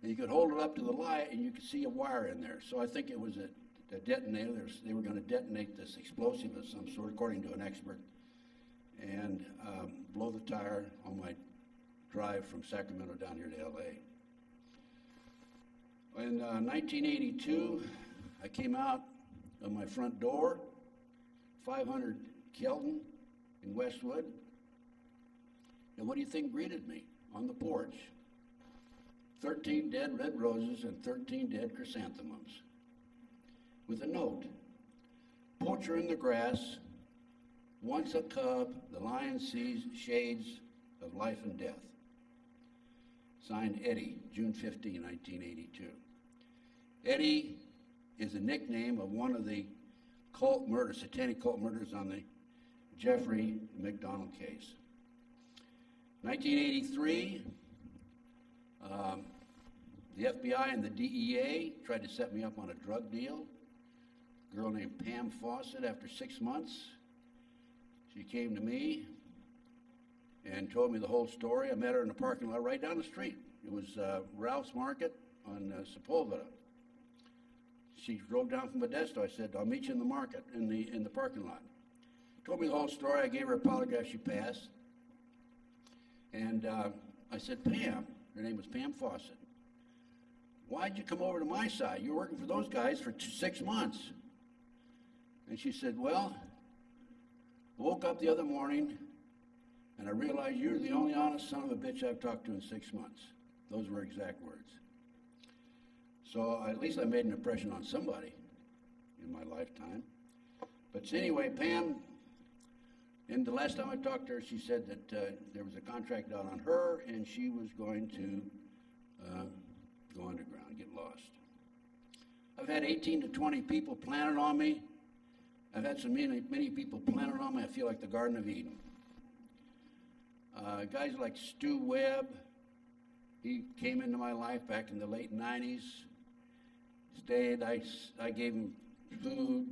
And you could hold it up to the light, and you could see a wire in there. So I think it was a detonator. They were going to detonate this explosive of some sort, according to an expert, and blow the tire on my drive from Sacramento down here to L.A. In 1982, I came out of my front door, 500 Kelton in Westwood, and what do you think greeted me on the porch? 13 dead red roses and 13 dead chrysanthemums, with a note: poacher in the grass, once a cub, the lion sees shades of life and death. Signed, Eddie, June 15, 1982. Eddie is a nickname of one of the cult murders, satanic cult murders on the Jeffrey McDonald case. 1983, the FBI and the DEA tried to set me up on a drug deal. A girl named Pam Fawcett, after 6 months, she came to me and told me the whole story. I met her in the parking lot right down the street. It was Ralph's Market on Sepulveda. She drove down from Modesto. I said, I'll meet you in the market, in the parking lot. Told me the whole story. I gave her a polygraph. She passed. And I said, Pam, her name was Pam Fawcett, why'd you come over to my side? You were working for those guys for 6 months. And she said, well, I woke up the other morning and I realized you're the only honest son of a bitch I've talked to in 6 months. Those were exact words. So at least I made an impression on somebody in my lifetime. But anyway, Pam, and the last time I talked to her, she said that there was a contract out on her and she was going to go underground, get lost. I've had 18 to 20 people planted on me. I've had so many people planted on me, I feel like the Garden of Eden. Guys like Stu Webb, he came into my life back in the late 90s. Stayed, I gave him food,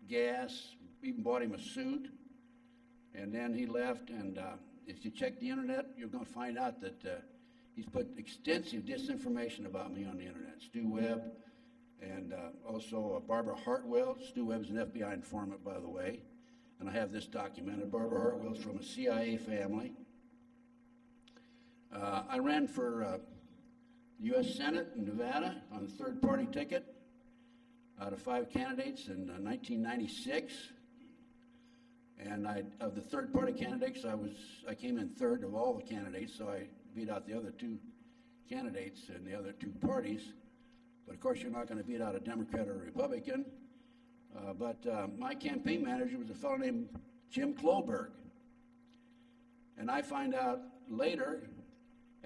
gas, even bought him a suit. And then he left, and if you check the internet, you're going to find out that he's put extensive disinformation about me on the internet. Stu Webb, and also Barbara Hartwell. Stu Webb's an FBI informant, by the way, and I have this documented. Barbara Hartwell's from a CIA family. I ran for U.S. Senate in Nevada on a third-party ticket out of 5 candidates in 1996. And of the third-party candidates, I came in third of all the candidates, so I beat out the other 2 candidates in the other 2 parties. But of course, you're not going to beat out a Democrat or a Republican. But my campaign manager was a fellow named Jim Kloberg. And I find out later,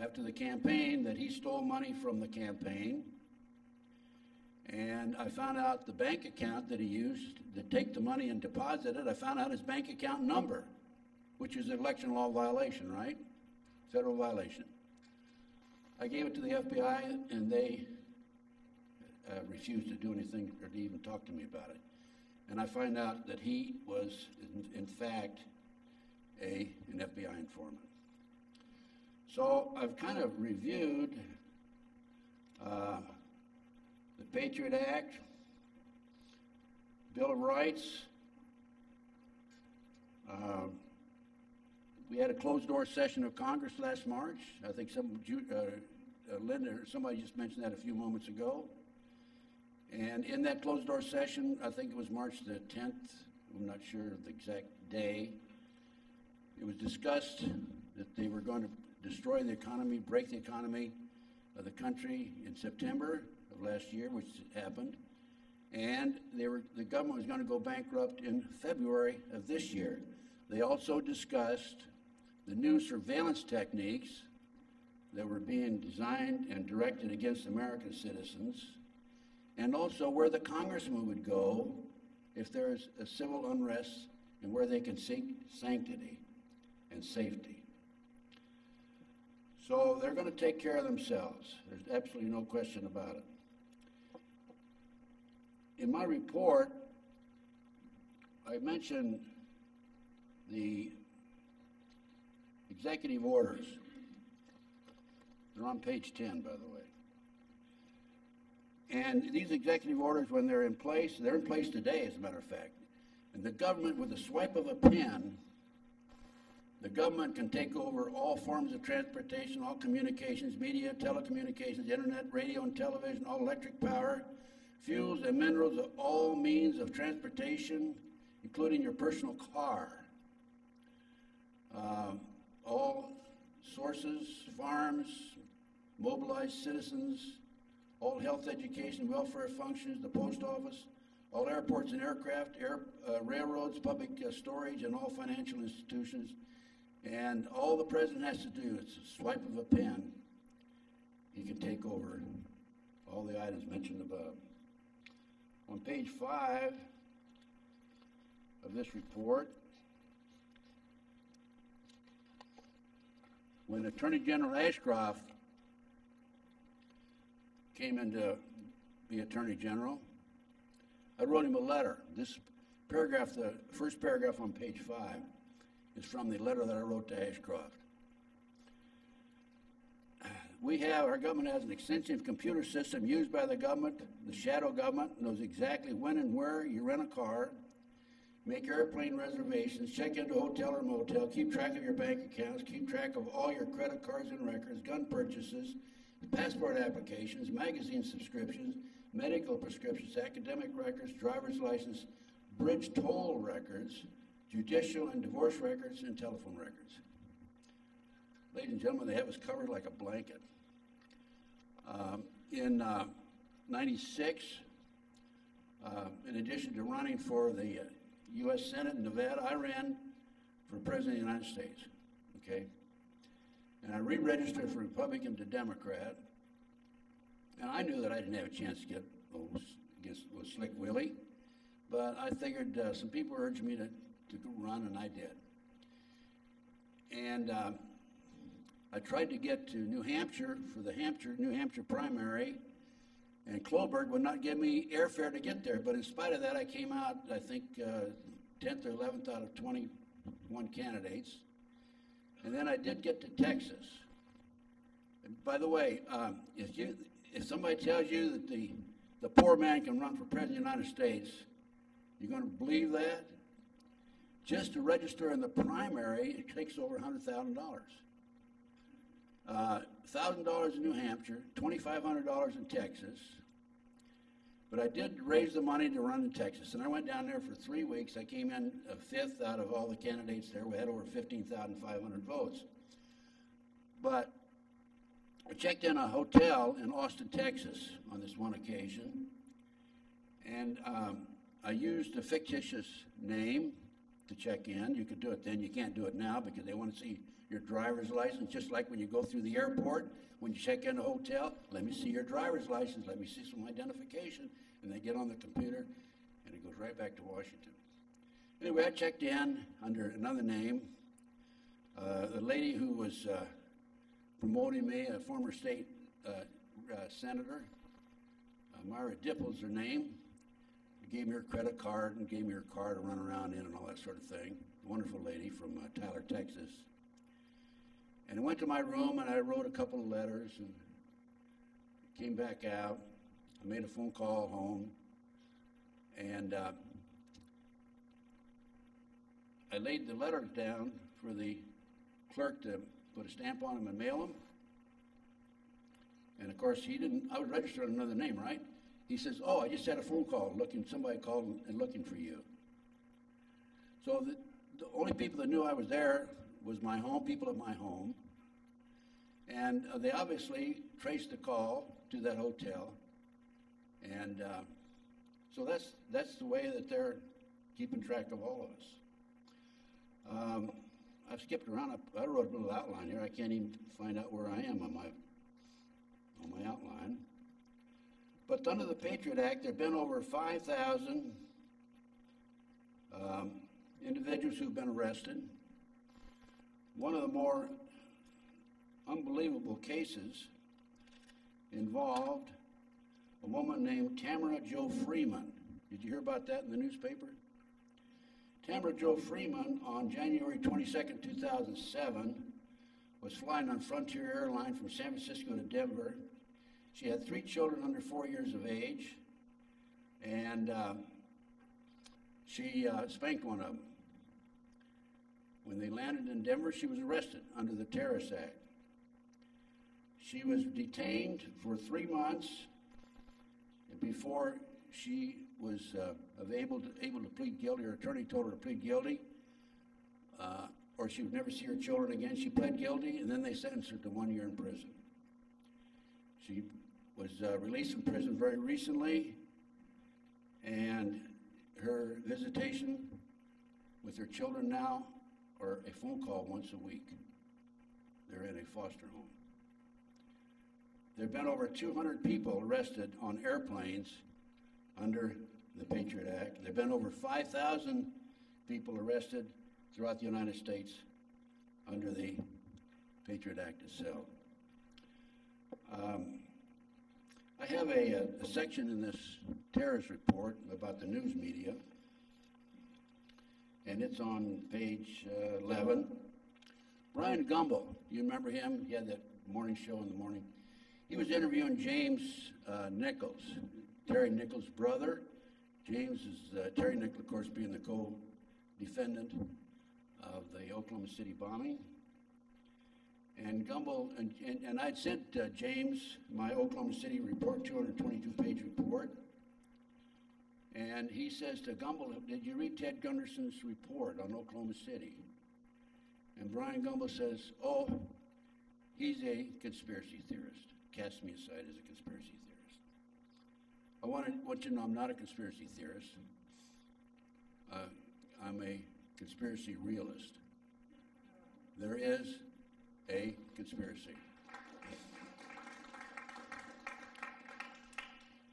after the campaign, that he stole money from the campaign. And I found out the bank account that he used to take the money and deposit it. I found out his bank account number, which is an election law violation, right? Federal violation. I gave it to the FBI, and they refused to do anything or to even talk to me about it. And I find out that he was, in fact, an FBI informant. So I've kind of reviewed the Patriot Act, Bill of Rights. We had a closed-door session of Congress last March. I think Linda or somebody just mentioned that a few moments ago. And in that closed-door session, I think it was March the 10th, I'm not sure of the exact day, it was discussed that they were going to destroy the economy, break the economy of the country in September of last year, which happened. And the government was going to go bankrupt in February of this year. They also discussed the new surveillance techniques that were being designed and directed against American citizens, and also where the congressman would go if there is a civil unrest and where they can seek sanctity and safety. So they're going to take care of themselves. There's absolutely no question about it. In my report, I mentioned the executive orders. They're on page 10, by the way. And these executive orders, when they're in place today, as a matter of fact. And the government, with a swipe of a pen, the government can take over all forms of transportation, all communications, media, telecommunications, internet, radio, and television, all electric power, fuels and minerals of all means of transportation, including your personal car. All sources, farms, mobilized citizens, all health, education, welfare functions, the post office, all airports and aircraft, railroads, public storage, and all financial institutions. And all the president has to do is a swipe of a pen. He can take over all the items mentioned above. On page 5 of this report, when Attorney General Ashcroft came in to be Attorney General, I wrote him a letter. This paragraph, the first paragraph on page 5, is from the letter that I wrote to Ashcroft. Our government has an extensive computer system used by the government. The shadow government knows exactly when and where you rent a car, make airplane reservations, check into a hotel or motel, keep track of your bank accounts, keep track of all your credit cards and records, gun purchases, passport applications, magazine subscriptions, medical prescriptions, academic records, driver's license, bridge toll records, judicial and divorce records, and telephone records. Ladies and gentlemen, they have us covered like a blanket. In 96, in addition to running for the U.S. Senate in Nevada, I ran for President of the United States, okay? And I re-registered for Republican to Democrat, and I knew that I didn't have a chance to get against Slick Willie, but I figured some people urged me to run, and I did. And I tried to get to New Hampshire for the New Hampshire primary, and Kloberg would not give me airfare to get there. But in spite of that, I came out, I think, 10th or 11th out of 21 candidates. And then I did get to Texas. And by the way, if somebody tells you that the poor man can run for President of the United States, you're going to believe that? Just to register in the primary, it takes over $100,000. $1,000 in New Hampshire, $2,500 in Texas. But I did raise the money to run in Texas, and I went down there for 3 weeks. I came in 5th out of all the candidates there. We had over 15,500 votes. But I checked in a hotel in Austin, Texas on this one occasion, and I used a fictitious name to check in. You could do it then. You can't do it now because they want to see your driver's license, just like when you go through the airport, when you check in a hotel, let me see your driver's license, let me see some identification, and they get on the computer, and it goes right back to Washington. Anyway, I checked in under another name. The lady who was promoting me, a former state senator, Myra Dipple's her name, gave me her credit card and gave me her car to run around in and all that sort of thing. Wonderful lady from Tyler, Texas. And I went to my room and I wrote a couple of letters and came back out. I made a phone call home, and I laid the letters down for the clerk to put a stamp on them and mail them. And of course, he didn't, I was registered under another name, right? He says, oh, I just had a phone call somebody called and looking for you. So the only people that knew I was there was my home, people at my home. And they obviously traced the call to that hotel. And so that's the way that they're keeping track of all of us. I've skipped around. I wrote a little outline here. I can't even find out where I am on my outline. But under the Patriot Act, there have been over 5,000 individuals who've been arrested. One of the more unbelievable cases involved a woman named Tamara Jo Freeman. Did you hear about that in the newspaper? Tamara Jo Freeman, on January 22nd, 2007, was flying on Frontier Airlines from San Francisco to Denver. She had 3 children under 4 years of age, and she spanked one of them. When they landed in Denver, she was arrested under the Terrorist Act. She was detained for 3 months before she was able to plead guilty. Her attorney told her to plead guilty, or she would never see her children again. She pled guilty, and then they sentenced her to 1 year in prison. She was released from prison very recently, and her visitation with her children now are a phone call once a week. They're in a foster home. There have been over 200 people arrested on airplanes under the Patriot Act. There have been over 5,000 people arrested throughout the United States under the Patriot Act itself. I have a section in this terrorist report about the news media, and it's on page 11. Brian Gumbel, you remember him? He had that morning show in the morning. He was interviewing James Nichols, Terry Nichols' brother. James is Terry Nichols, of course, being the co-defendant of the Oklahoma City bombing. And Gumbel, and I'd sent James my Oklahoma City report, 222-page report. And he says to Gumbel, did you read Ted Gunderson's report on Oklahoma City? And Brian Gumbel says, oh, he's a conspiracy theorist. Cast me aside as a conspiracy theorist. I want you to know I'm not a conspiracy theorist. I'm a conspiracy realist. There is a conspiracy.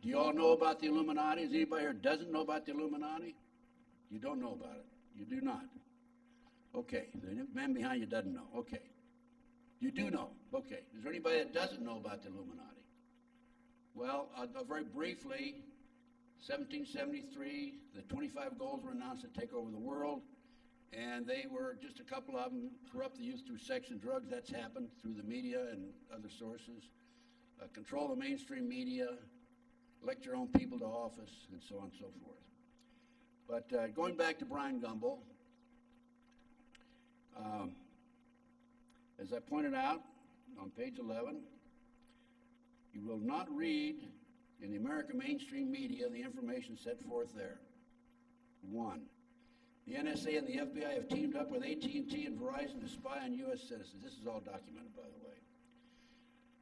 Do you all know about the Illuminati? Is anybody here doesn't know about the Illuminati? You don't know about it. You do not. Okay. The man behind you doesn't know. Okay. You do know. Okay. Is there anybody that doesn't know about the Illuminati? Well, very briefly, 1773, the 25 goals were announced to take over the world, and they were just a couple of them: corrupt the youth through sex and drugs. That's happened through the media and other sources. Control the mainstream media, elect your own people to office, and so on and so forth. But going back to Brian Gumbel, as I pointed out on page 11, you will not read in the American mainstream media the information set forth there. 1, the NSA and the FBI have teamed up with AT&T and Verizon to spy on U.S. citizens. This is all documented, by the way.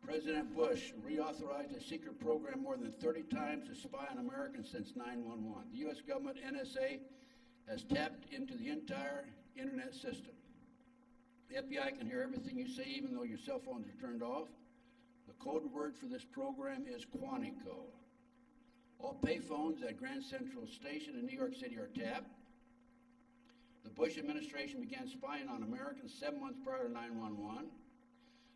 President Bush reauthorized a secret program more than 30 times to spy on Americans since 9/11. The U.S. government, NSA, has tapped into the entire internet system. The FBI can hear everything you say, even though your cell phones are turned off. The code word for this program is Quantico. All payphones at Grand Central Station in New York City are tapped. The Bush administration began spying on Americans 7 months prior to 9/11.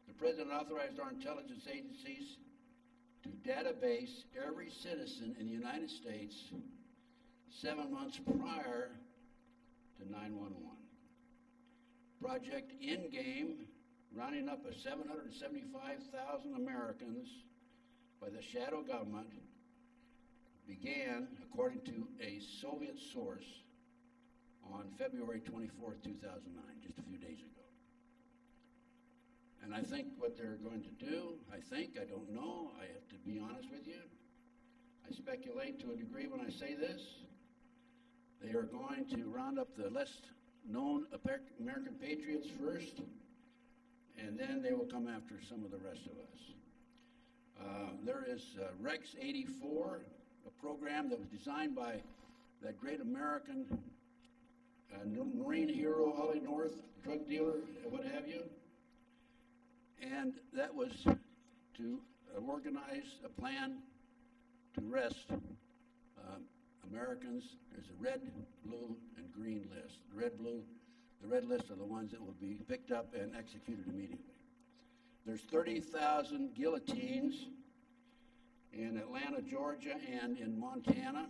The president authorized our intelligence agencies to database every citizen in the United States 7 months prior to 9/11. Project Endgame rounding up of 775,000 Americans by the shadow government began, according to a Soviet source, on February 24th, 2009, just a few days ago. And I think what they're going to do, I don't know, I have to be honest with you. I speculate to a degree when I say this. They are going to round up the less known American patriots first, and then they will come after some of the rest of us. There is Rex 84, a program that was designed by that great American Marine hero, Ollie North, drug dealer, what have you. And that was to organize a plan to arrest Americans. There's a red, blue, and green list. The red list are the ones that will be picked up and executed immediately. There's 30,000 guillotines in Atlanta, Georgia, and in Montana.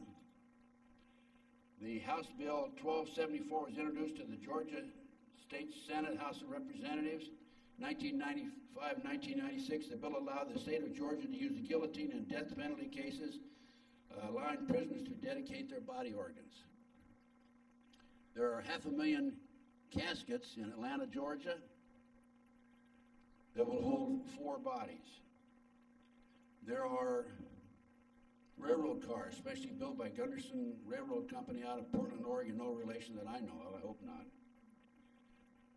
The House Bill 1274 was introduced to the Georgia State Senate House of Representatives. 1995-1996, the bill allowed the state of Georgia to use the guillotine in death penalty cases, allowing prisoners to dedicate their body organs. There are 500,000 caskets in Atlanta, Georgia, that will hold 4 bodies. There are railroad cars, especially built by Gunderson Railroad Company out of Portland, Oregon, no relation that I know of, I hope not.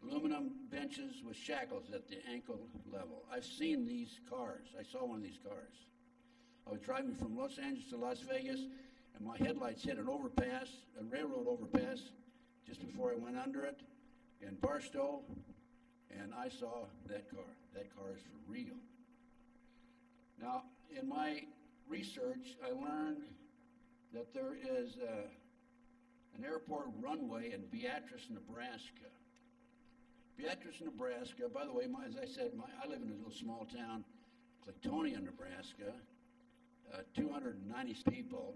Aluminum benches with shackles at the ankle level. I've seen these cars. I saw one of these cars. I was driving from Los Angeles to Las Vegas, and my headlights hit an overpass, a railroad overpass, just before I went under it in Barstow, and I saw that car. That car is for real. Now, in my research, I learned that there is an airport runway in Beatrice, Nebraska. Beatrice, Nebraska, by the way, as I said, I live in a little small town, Clatonia, Nebraska, 290 people,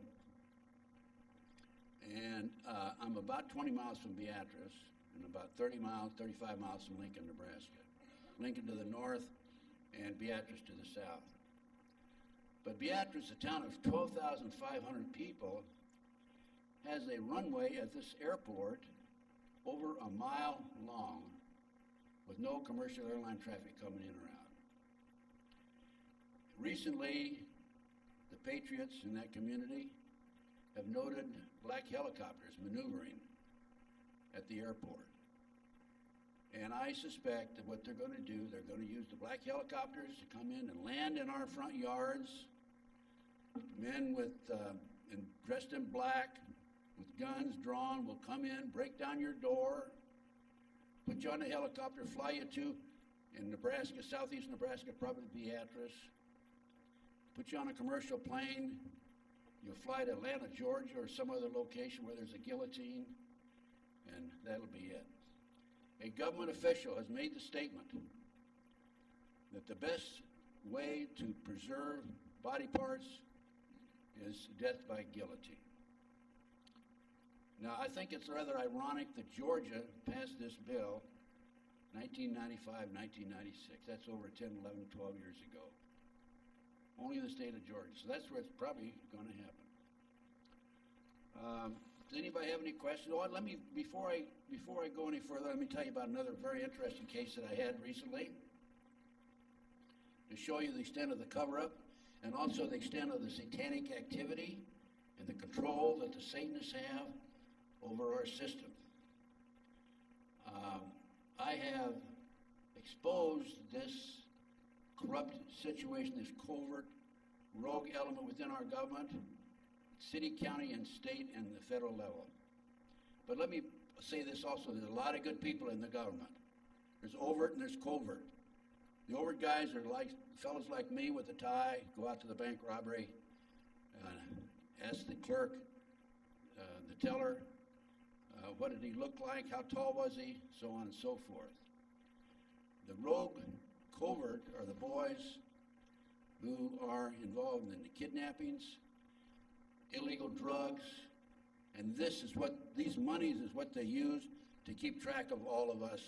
and I'm about 20 miles from Beatrice, and about 35 miles from Lincoln, Nebraska. Lincoln to the north, and Beatrice to the south. But Beatrice, a town of 12,500 people, has a runway at this airport over a mile long, with no commercial airline traffic coming in or out. Recently, the patriots in that community have noted black helicopters maneuvering at the airport. And I suspect that what they're going to do, they're going to use the black helicopters to come in and land in our front yards. Men dressed in black, with guns drawn, will come in, break down your door, put you on a helicopter, fly you to, in Nebraska, southeast Nebraska, probably Beatrice. Put you on a commercial plane. You'll fly to Atlanta, Georgia, or some other location where there's a guillotine, and that'll be it. A government official has made the statement that the best way to preserve body parts is death by guillotine. Now, I think it's rather ironic that Georgia passed this bill 1995, 1996. That's over 10, 11, 12 years ago. Only in the state of Georgia. So that's where it's probably going to happen. Does anybody have any questions? Oh, before I go any further, let me tell you about another very interesting case that I had recently to show you the extent of the cover-up and also the extent of the satanic activity and the control that the Satanists have over our system. I have exposed this corrupt situation, this covert, rogue element within our government, city, county, and state, and the federal level. But let me say this also, there's a lot of good people in the government. There's overt and there's covert. The overt guys are like fellows like me with a tie, go out to the bank robbery, ask the clerk, the teller, what did he look like, how tall was he, so on and so forth. The rogue covert are the boys who are involved in the kidnappings, illegal drugs, and these monies is what they use to keep track of all of us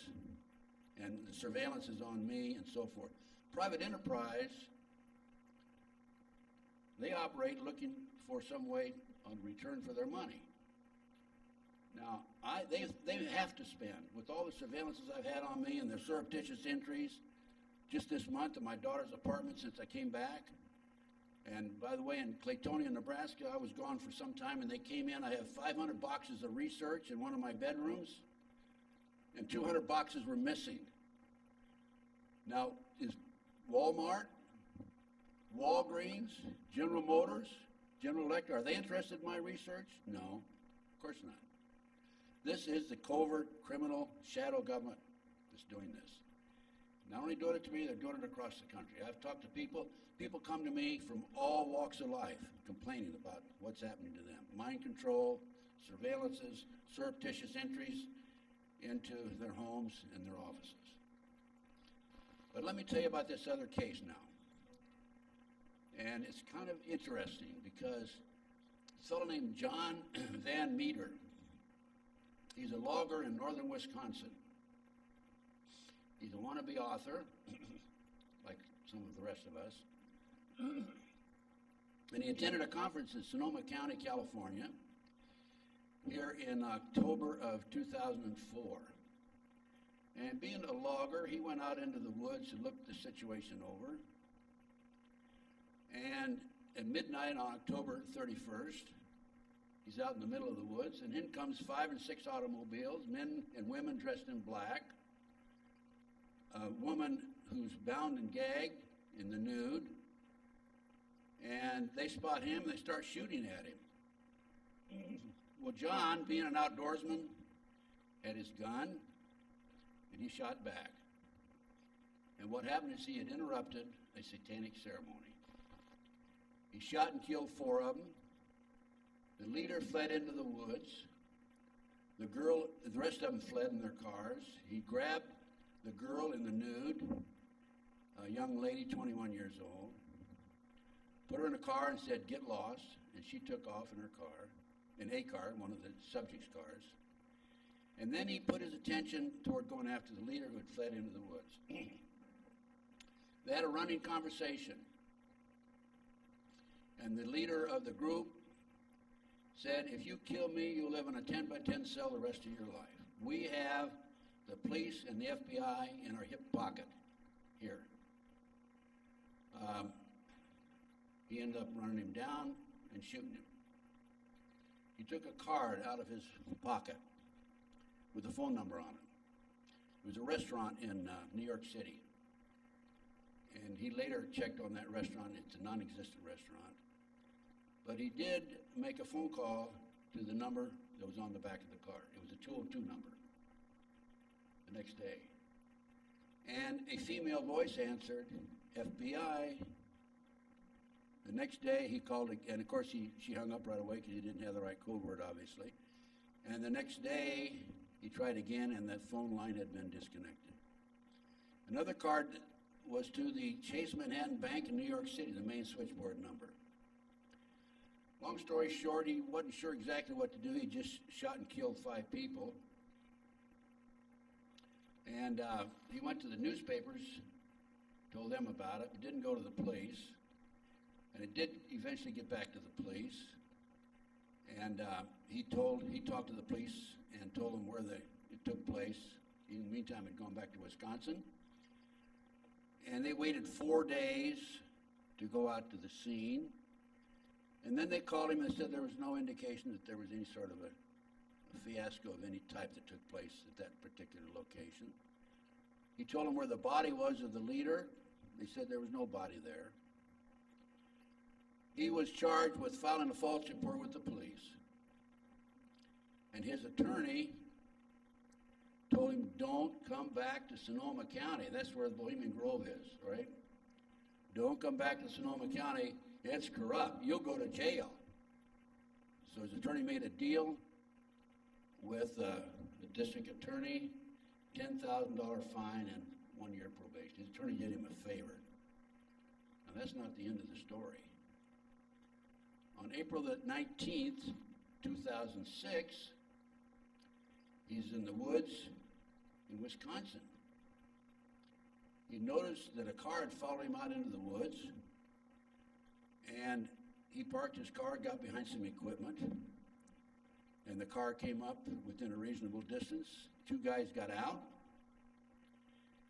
and the surveillance is on me and so forth. Private enterprise, they operate looking for some way on return for their money. Now, they have to spend. With all the surveillances I've had on me and their surreptitious entries, just this month at my daughter's apartment since I came back. And by the way, in Claytonia, Nebraska, I was gone for some time, and they came in. I have 500 boxes of research in one of my bedrooms, and 200 boxes were missing. Now, is Walmart, Walgreens, General Motors, General Electric, are they interested in my research? No, of course not. This is the covert criminal shadow government that's doing this. Not only doing it to me, they're doing it across the country. I've talked to people. People come to me from all walks of life complaining about what's happening to them. Mind control, surveillances, surreptitious entries into their homes and their offices. But let me tell you about this other case now. And it's kind of interesting because a fellow named John Van Meter, he's a logger in northern Wisconsin. He's a wannabe author, like some of the rest of us. And he attended a conference in Sonoma County, California, here in October of 2004. And being a logger, he went out into the woods and looked the situation over. And at midnight on October 31st, he's out in the middle of the woods, and in comes 5 and 6 automobiles, men and women dressed in black, a woman who's bound and gagged in the nude, and they spot him and they start shooting at him. Well, John, being an outdoorsman, had his gun, and he shot back. And what happened is he had interrupted a satanic ceremony. He shot and killed 4 of them. The leader fled into the woods. The rest of them fled in their cars. He grabbed the girl in the nude, a young lady, 21 years old, put her in a car and said, "Get lost," and she took off in her car, in a car, one of the subject's cars. And then he put his attention toward going after the leader who had fled into the woods. They had a running conversation, and the leader of the group said, "If you kill me, you'll live in a 10 by 10 cell the rest of your life. We have the police and the FBI in our hip pocket here." He ended up running him down and shooting him. He took a card out of his pocket with a phone number on it. It was a restaurant in New York City. And he later checked on that restaurant. It's a non-existent restaurant. But he did make a phone call to the number that was on the back of the card. It was a 202 number the next day. And a female voice answered, "FBI." The next day he called, and of course she hung up right away because he didn't have the right code word, obviously. And the next day he tried again, and that phone line had been disconnected. Another card was to the Chase Manhattan Bank in New York City, the main switchboard number. Long story short, he wasn't sure exactly what to do. He just shot and killed 5 people. And he went to the newspapers, told them about it. It didn't go to the police. And it did eventually get back to the police. And he talked to the police and told them where it took place. In the meantime, it had gone back to Wisconsin. And they waited 4 days to go out to the scene. And then they called him and said there was no indication that there was any sort of a fiasco of any type that took place at that particular location. He told them where the body was of the leader. They said there was no body there. He was charged with filing a false report with the police. And his attorney told him, "Don't come back to Sonoma County." That's where the Bohemian Grove is, right? "Don't come back to Sonoma County. It's corrupt. You'll go to jail." So his attorney made a deal with the district attorney, $10,000 fine and 1 year probation. His attorney did him a favor. Now that's not the end of the story. On April the 19th, 2006, he's in the woods in Wisconsin. he noticed that a car had followed him out into the woods, and he parked his car, got behind some equipment, and the car came up within a reasonable distance. Two guys got out,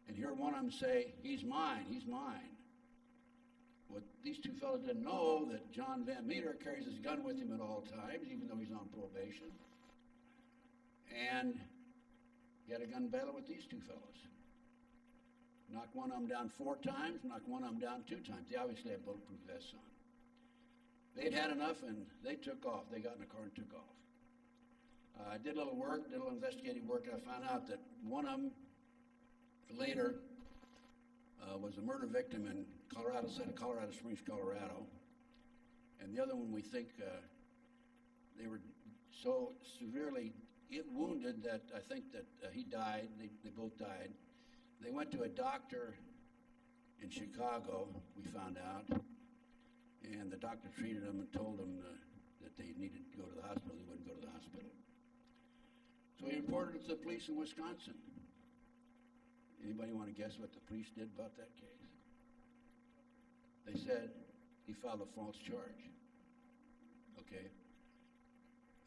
and heard one of them say, "He's mine, he's mine." What these two fellows didn't know, that John Van Meter carries his gun with him at all times, even though he's on probation. And he had a gun battle with these two fellows. Knocked one of them down 4 times, knocked one of them down 2 times. They obviously had bulletproof vests on. They'd had enough, and they took off. They got in the car and took off. I did a little work, did a little investigative work, and I found out that one of them later was a murder victim in Colorado Springs, Colorado. And the other one, we think they were so severely wounded that I think that he died. They both died. They went to a doctor in Chicago, we found out, and the doctor treated them and told them that they needed to go to the hospital. They wouldn't go to the hospital. So he reported it to the police in Wisconsin. Anybody want to guess what the police did about that case? They said he filed a false charge. Okay.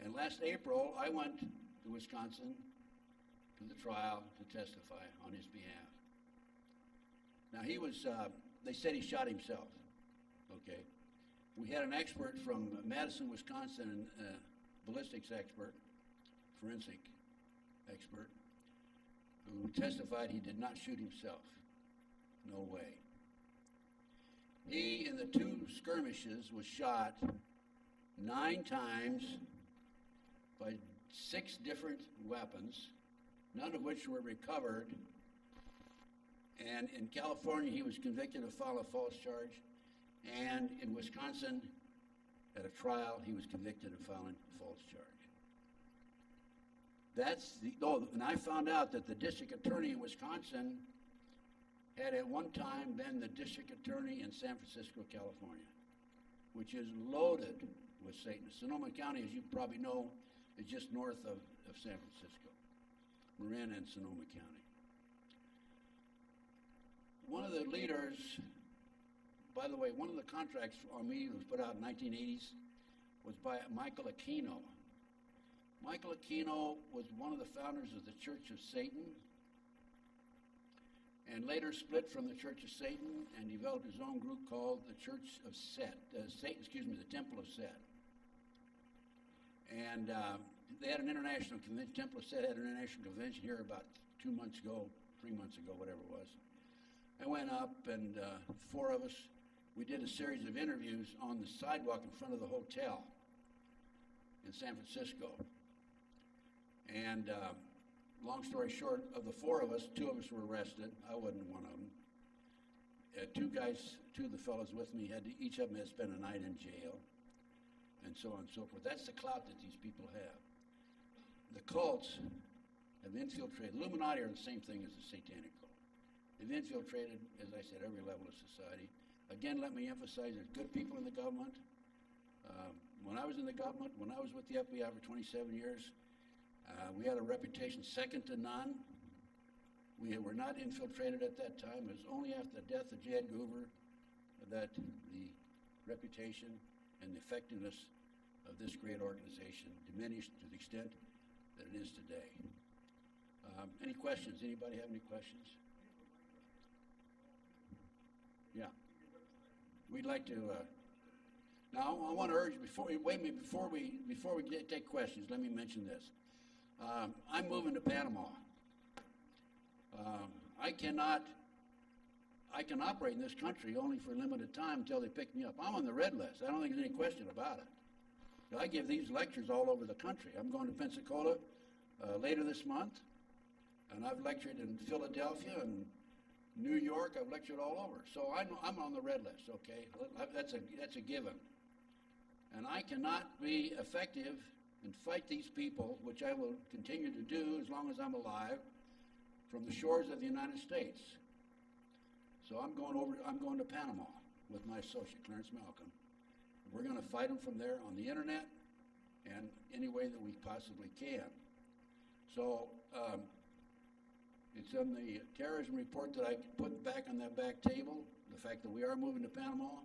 And last April, I went to Wisconsin to the trial to testify on his behalf. Now he was, they said he shot himself. Okay. We had an expert from Madison, Wisconsin, ballistics expert, forensic expert, who testified he did not shoot himself. No way. He, in the 2 skirmishes, was shot 9 times by 6 different weapons, none of which were recovered. And in California, he was convicted of filing a false charge. And in Wisconsin, at a trial, he was convicted of filing a false charge. And I found out that the district attorney in Wisconsin had at one time been the district attorney in San Francisco, California, which is loaded with Satanists. Sonoma County, as you probably know, is just north of San Francisco, Marin and Sonoma County. One of the leaders, by the way, one of the contracts on me that was put out in the 1980s was by Michael Aquino. Michael Aquino was one of the founders of the Church of Satan, and later split from the Church of Satan and developed his own group called the Church of the Temple of Set. And they had an international convention. Temple of Set had an international convention here about 2 months ago, 3 months ago, whatever it was. I went up, and 4 of us, we did a series of interviews on the sidewalk in front of the hotel in San Francisco. And long story short, of the 4 of us, 2 of us were arrested. I wasn't one of them. 2 of the fellows with me each of them had spent a night in jail, and so on and so forth. That's the clout that these people have. The cults have infiltrated. Illuminati are the same thing as the satanic cult. They've infiltrated, as I said, every level of society. Again, let me emphasize, there's good people in the government. When I was in the government, when I was with the FBI for 27 years, we had a reputation second to none. We were not infiltrated at that time. It was only after the death of J. Edgar Hoover that the reputation and the effectiveness of this great organization diminished to the extent that it is today. Any questions? Anybody have any questions? Yeah. We'd like to. Now, I want to urge before we take questions. Let me mention this. I'm moving to Panama. I can operate in this country only for a limited time until they pick me up. I'm on the red list. I don't think there's any question about it. I give these lectures all over the country. I'm going to Pensacola later this month, and I've lectured in Philadelphia and New York. I've lectured all over. So I'm on the red list, okay? That's a given. And I cannot be effective and fight these people, which I will continue to do as long as I'm alive, from the shores of the United States. So I'm going to Panama with my associate, Clarence Malcolm. We're going to fight them from there on the internet and any way that we possibly can. So It's on the terrorism report that I put back on that back table, the fact that we are moving to Panama.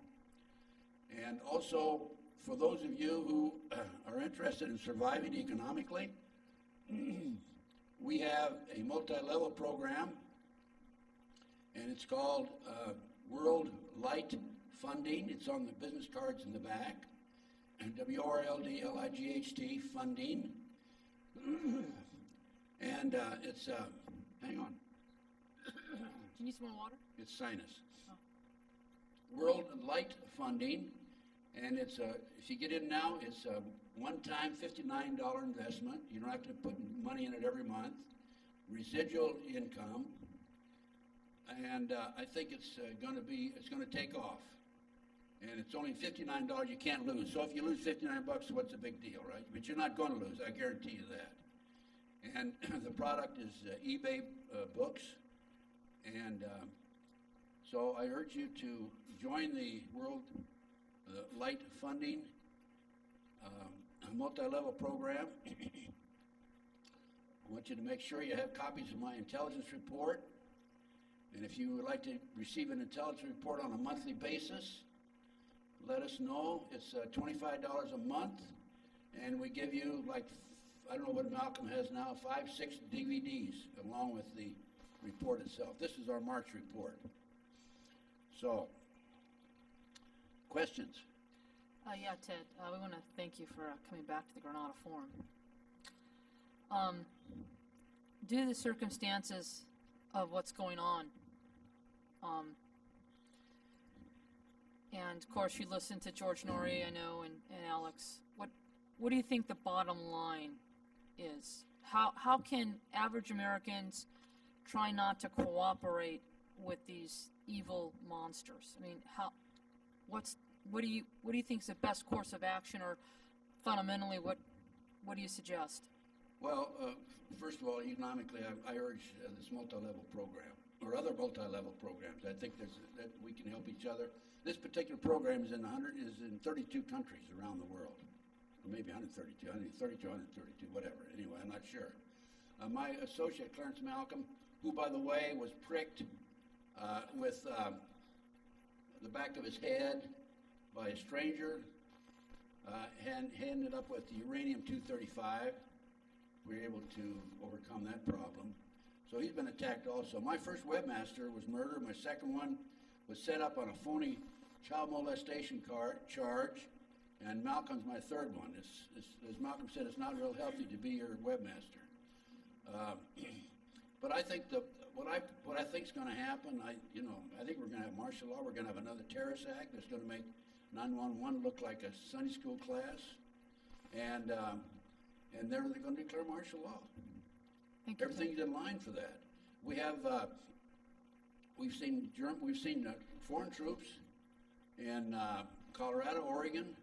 And also, for those of you who are interested in surviving economically, we have a multi-level program, and it's called World Light Funding. It's on the business cards in the back. WRLDLIGHT funding. And it's, hang on. Do you need some more water? It's sinus. Oh. World Light Funding, and it's if you get in now, it's a one-time $59 investment. You don't have to put money in it every month. Residual income, and I think it's going to take off. And it's only $59 you can't lose. So if you lose $59, what's the big deal, right? But you're not going to lose. I guarantee you that. And the product is eBay books. And so I urge you to join the World Light Funding multi-level program. I want you to make sure you have copies of my intelligence report. And if you would like to receive an intelligence report on a monthly basis, let us know. It's $25 a month, and we give you, like, I don't know what Malcolm has now, 5, 6 DVDs along with the report itself. This is our March report. So, questions? Yeah, Ted, we want to thank you for coming back to the Granada Forum. Due to the circumstances of what's going on, and of course you listened to George Norrie, I know, and Alex, what do you think the bottom line is? How can average Americans try not to cooperate with these evil monsters? I mean, what do you think is the best course of action, or fundamentally, what do you suggest? Well, first of all, economically, I urge this multi-level program or other multi-level programs. I think that we can help each other. This particular program is in 32 countries around the world, or maybe 132, 132, 132, whatever. Anyway, I'm not sure. My associate, Clarence Malcolm, who, by the way, was pricked with the back of his head by a stranger, ended up with uranium-235. We were able to overcome that problem. So he's been attacked also. My first webmaster was murdered. My second one was set up on a phony child molestation charge. And Malcolm's my third one. As Malcolm said, it's not real healthy to be your webmaster. But I think what I think is going to happen, I think we're going to have martial law. We're going to have another terrorist act that's going to make 911 look like a Sunday school class. And they're going to declare martial law. Everything's in line for that. We've seen foreign troops in Colorado, Oregon,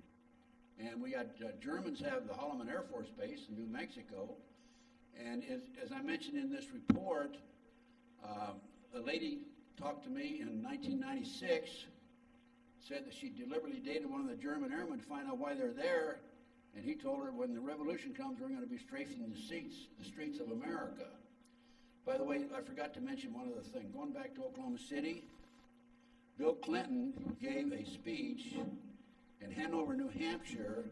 and we got Germans have the Holloman Air Force Base in New Mexico. And as I mentioned in this report, a lady talked to me in 1996, said that she deliberately dated one of the German airmen to find out why they're there. And he told her, when the revolution comes, we're going to be strafing the streets of America. By the way, I forgot to mention one other thing. Going back to Oklahoma City, Bill Clinton gave a speech in Hanover, New Hampshire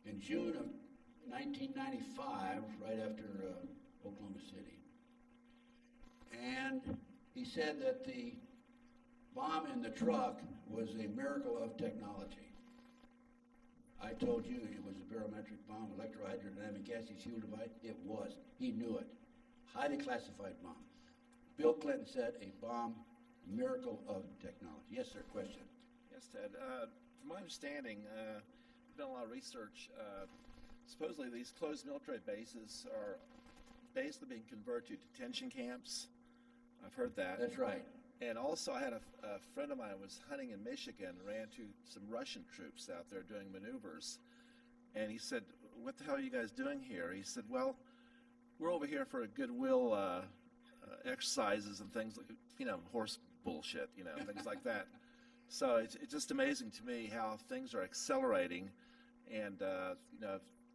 in June of 1995, right after Oklahoma City. And he said that the bomb in the truck was a miracle of technology. I told you it was a barometric bomb, electrohydrodynamic gaseous fuel device. It was. He knew it. Highly classified bomb. Bill Clinton said a bomb, miracle of technology. Yes, sir, question. Yes, Ted. From my understanding, I've done a lot of research. Supposedly these closed military bases are basically being converted to detention camps. I've heard that. That's right. And also, I had a friend of mine was hunting in Michigan and ran into some Russian troops out there doing maneuvers. And he said, "What the hell are you guys doing here?" He said, "Well, we're over here for a goodwill exercises and things like, horse bullshit, things like that." So it's just amazing to me how things are accelerating. And,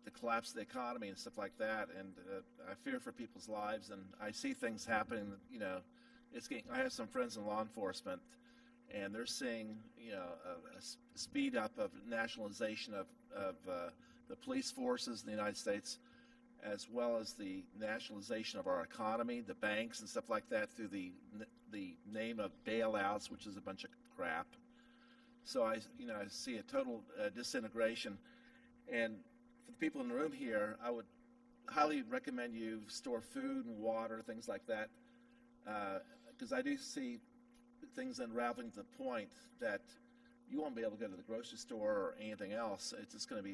the collapse of the economy and stuff like that, and I fear for people's lives, and I see things happening. I have some friends in law enforcement, and they're seeing a speed up of nationalization of the police forces in the United States, as well as the nationalization of our economy, the banks and stuff like that, through the name of bailouts, which is a bunch of crap. So I see a total disintegration. And for the people in the room here, I would highly recommend you store food and water, things like that, because I do see things unraveling to the point that you won't be able to go to the grocery store or anything else. It's just going to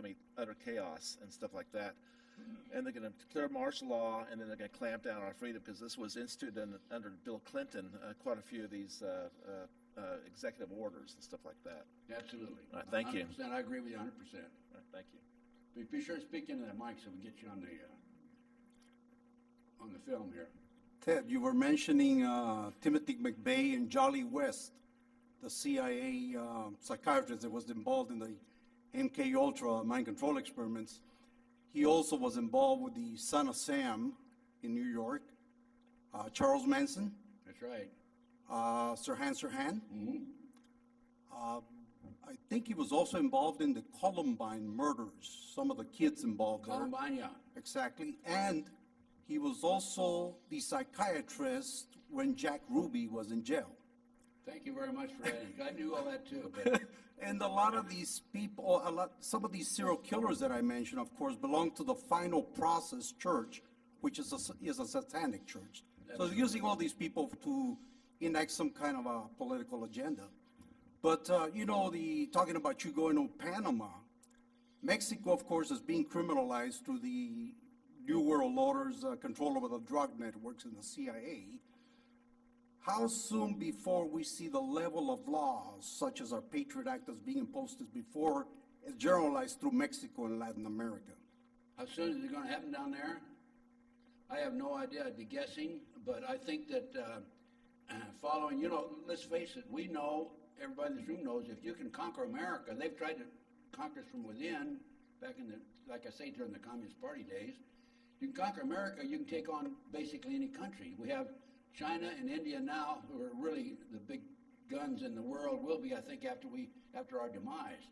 be utter chaos and stuff like that. And they're going to declare martial law, and then they're going to clamp down on our freedom, because this was instituted under Bill Clinton, quite a few of these executive orders and stuff like that. Absolutely. All right, thank you. 100%, I agree with you 100%. All right, thank you. Be sure to speak into that mic so we get you on the film here. Ted, you were mentioning Timothy McVeigh and Jolly West, the CIA psychiatrist that was involved in the MK Ultra mind control experiments. He also was involved with the Son of Sam in New York, Charles Manson. That's right. Sirhan Sirhan. Mm-hmm. I think he was also involved in the Columbine murders, some of the kids involved Columbine, there. yeah. Exactly. And he was also the psychiatrist when Jack Ruby was in jail. Thank you very much for that. I knew all that too. But And a lot of these people, some of these serial killers that I mentioned, of course, belong to the Final Process Church, which is a satanic church. So they're using all these people to enact some kind of a political agenda. But, talking about you going to Panama, Mexico, of course, is being criminalized through the New World Order's control over the drug networks and the CIA. How soon before we see the level of laws, such as our Patriot Act, as being imposed as before, is generalized through Mexico and Latin America? how soon is it going to happen down there? I have no idea. I'd be guessing. But I think that following, let's face it, we know, everybody in this room knows, if you can conquer America, they've tried to conquer us from within, back in like I say, during the Communist Party days. You can conquer America, you can take on basically any country. We have China and India now, who are really the big guns in the world, will be, I think, after our demise.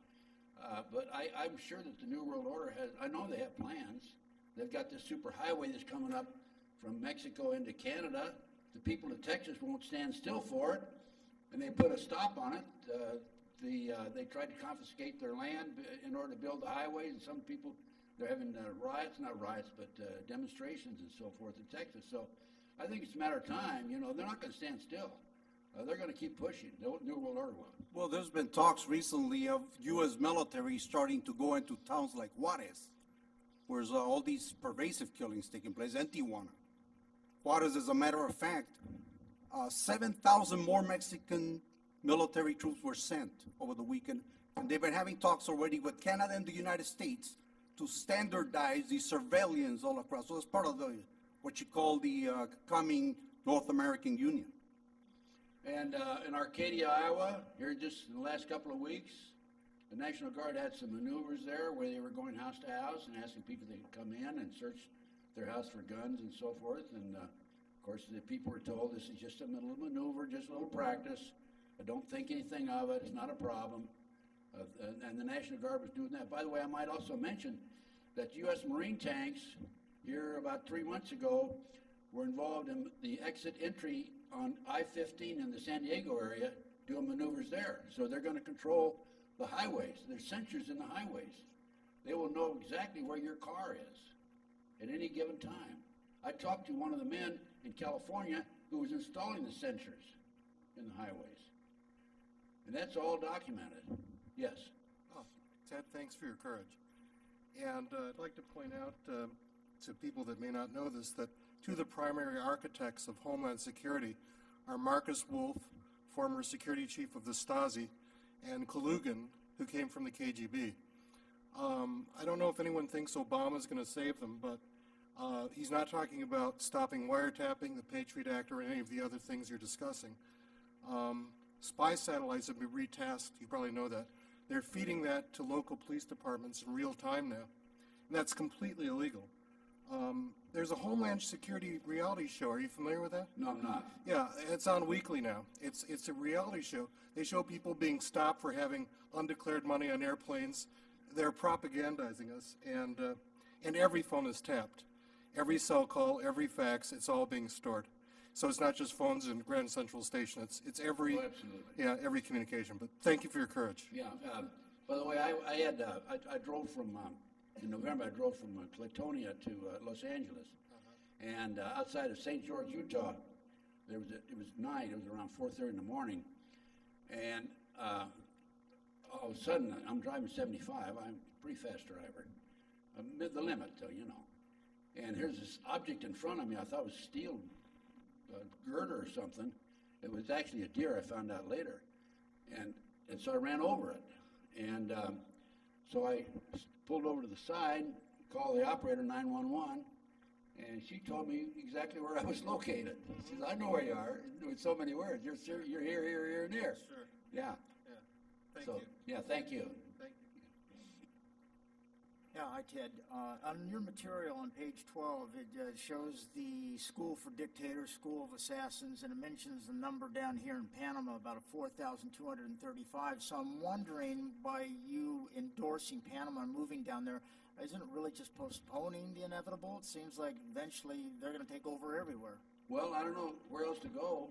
But I'm sure that the New World Order I know they have plans. They've got this super highway that's coming up from Mexico into Canada. The people of Texas won't stand still for it, and they put a stop on it. They tried to confiscate their land in order to build the highways, and some people, they're having demonstrations and so forth in Texas. So I think it's a matter of time. They're not going to stand still. They're going to keep pushing. The New World Order will. Well, there's been talks recently of U.S. military starting to go into towns like Juarez, where there's all these pervasive killings taking place, and Tijuana. Juarez, as a matter of fact, 7,000 more Mexican military troops were sent over the weekend, and they've been having talks already with Canada and the United States to standardize the surveillance all across. So it's part of what you call the coming North American Union. And in Arcadia, Iowa, here just in the last couple of weeks, the National Guard had some maneuvers there where they were going house to house and asking people to come in and search their house for guns and so forth. And, of course, the people were told this is just a little maneuver, just a little practice. Don't think anything of it. It's not a problem. And the National Guard was doing that. By the way, I might also mention that U.S. Marine tanks here about 3 months ago were involved in the exit entry on I-15 in the San Diego area, doing maneuvers there. So they're going to control the highways. There's sensors in the highways. They will know exactly where your car is at any given time. I talked to one of the men in California who was installing the sensors in the highways. And that's all documented. Yes. Oh, Ted, thanks for your courage. And I'd like to point out to people that may not know this, that two of the primary architects of Homeland Security are Marcus Wolf, former security chief of the Stasi, and Kalugin, who came from the KGB. I don't know if anyone thinks Obama's going to save them, but he's not talking about stopping wiretapping, the Patriot Act, or any of the other things you're discussing. Spy satellites have been retasked. You probably know that. They're feeding that to local police departments in real time now. and that's completely illegal. There's a Homeland Security reality show. Are you familiar with that? No, I'm not. Yeah, it's on weekly now. It's a reality show. They show people being stopped for having undeclared money on airplanes. They're propagandizing us, and every phone is tapped. Every cell call, every fax, it's all being stored. So it's not just phones in Grand Central Station. It's every every communication. But thank you for your courage. Yeah. By the way, I drove from in November. I drove from Clatonia to Los Angeles, and outside of St. George, Utah, it was night. It was around 4:30 in the morning, and all of a sudden I'm driving 75. I'm a pretty fast driver, the limit, you know. And here's this object in front of me. I thought it was steel girder or something. It was actually a deer. I found out later, and so I ran over it, and so I pulled over to the side, called the operator 911, and she told me exactly where I was located. She says, "I know where you are." With so many words, you're here, and here. Sure. Yeah. Thank you. Yeah, thank you. Thank you. Yeah, hi, Ted. On your material on page 12, it shows the School for Dictators, School of Assassins, and it mentions the number down here in Panama, about 4,235. So I'm wondering, by you endorsing Panama and moving down there, isn't it really just postponing the inevitable? It seems like eventually they're going to take over everywhere. Well, I don't know where else to go.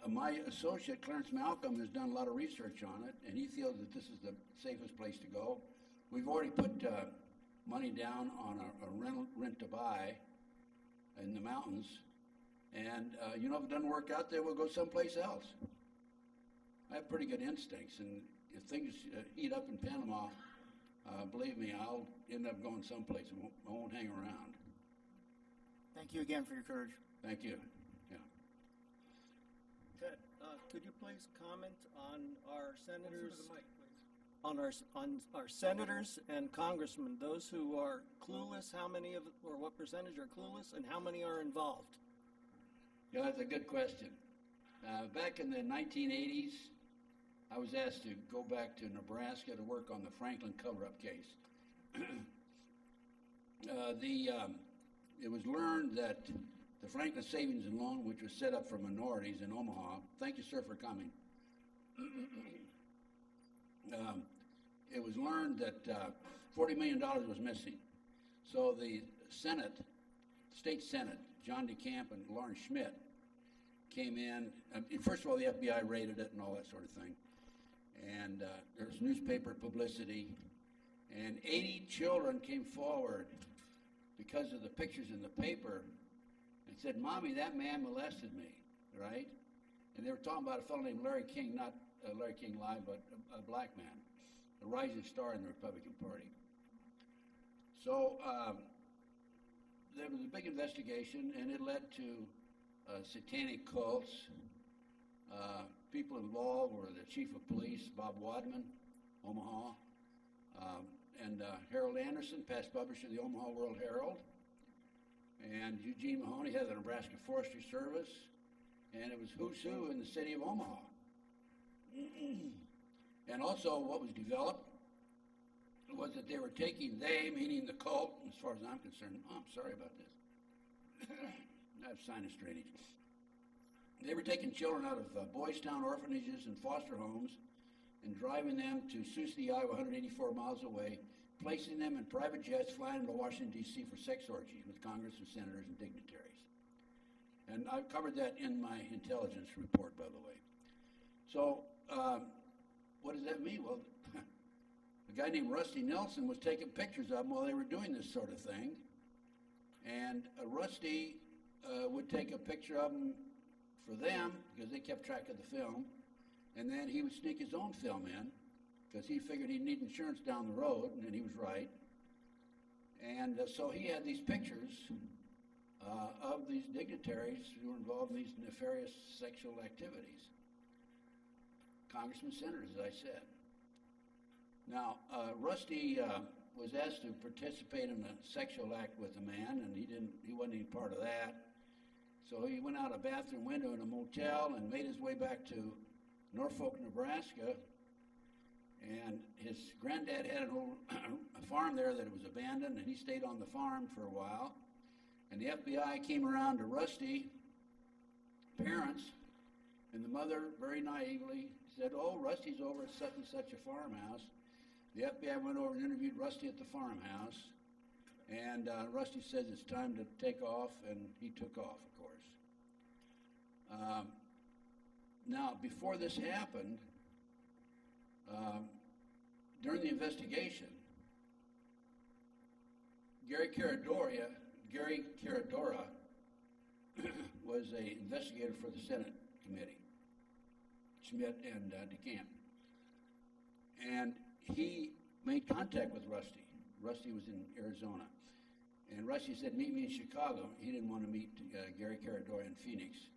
My associate, Clarence Malcolm, has done a lot of research on it, and he feels that this is the safest place to go. We've already put money down on a rent-to-buy in the mountains, and, if it doesn't work out there, we'll go someplace else. I have pretty good instincts, and if things heat up in Panama, believe me, I'll end up going someplace. I won't hang around. Thank you again for your courage. Thank you. Ted, could you please comment on our senators, Closer to the mic, please. on our senators and congressmen, those who are clueless, or what percentage are clueless, and how many are involved? Yeah, that's a good question. Back in the 1980s, I was asked to go back to Nebraska to work on the Franklin cover-up case. It was learned that the Franklin Savings and Loan, which was set up for minorities in Omaha. Thank you, sir, for coming. It was learned that $40 million was missing. So the state Senate, John DeCamp and Lawrence Schmidt, came in. First of all, the FBI raided it and all that sort of thing. And there was newspaper publicity. And 80 children came forward because of the pictures in the paper and said, "Mommy, that man molested me," right? And they were talking about a fellow named Larry King, not Larry King Live, but a black man, a rising star in the Republican Party. So there was a big investigation, and it led to satanic cults. People involved were the chief of police, Bob Wadman, Omaha, and Harold Anderson, past publisher of the Omaha World Herald, and Eugene Mahoney, head of the Nebraska Forestry Service, and it was who's who in the city of Omaha. And also what was developed was that they were taking, meaning the cult, as far as I'm concerned, I'm sorry about this, I have sinus drainage. They were taking children out of Boys Town orphanages and foster homes and driving them to Sioux City, Iowa, 184 miles away, placing them in private jets, flying them to Washington, D.C. for sex orgies with Congress and senators and dignitaries. And I've covered that in my intelligence report, by the way. So what does that mean? Well, a guy named Rusty Nelson was taking pictures of them while they were doing this sort of thing. And Rusty would take a picture of them for them because they kept track of the film. And then he would sneak his own film in because he figured he'd need insurance down the road, and he was right. And so he had these pictures of these dignitaries who were involved in these nefarious sexual activities. Congressmen, senators, as I said. Now, Rusty was asked to participate in a sexual act with a man, and he wasn't any part of that. So he went out a bathroom window in a motel and made his way back to Norfolk, Nebraska, And his granddad had an old a farm there that was abandoned, and he stayed on the farm for a while. And the FBI came around to Rusty, parents, and the mother very naively said, "Oh, Rusty's over at such and such a farmhouse." The FBI went over and interviewed Rusty at the farmhouse, and Rusty says it's time to take off, and he took off, of course. Now, before this happened, during the investigation, Gary Caradora was an investigator for the Senate committee, Schmidt and DeCamp. And he made contact with Rusty. Rusty was in Arizona. And Rusty said, "Meet me in Chicago." He didn't want to meet Gary Caradora in Phoenix.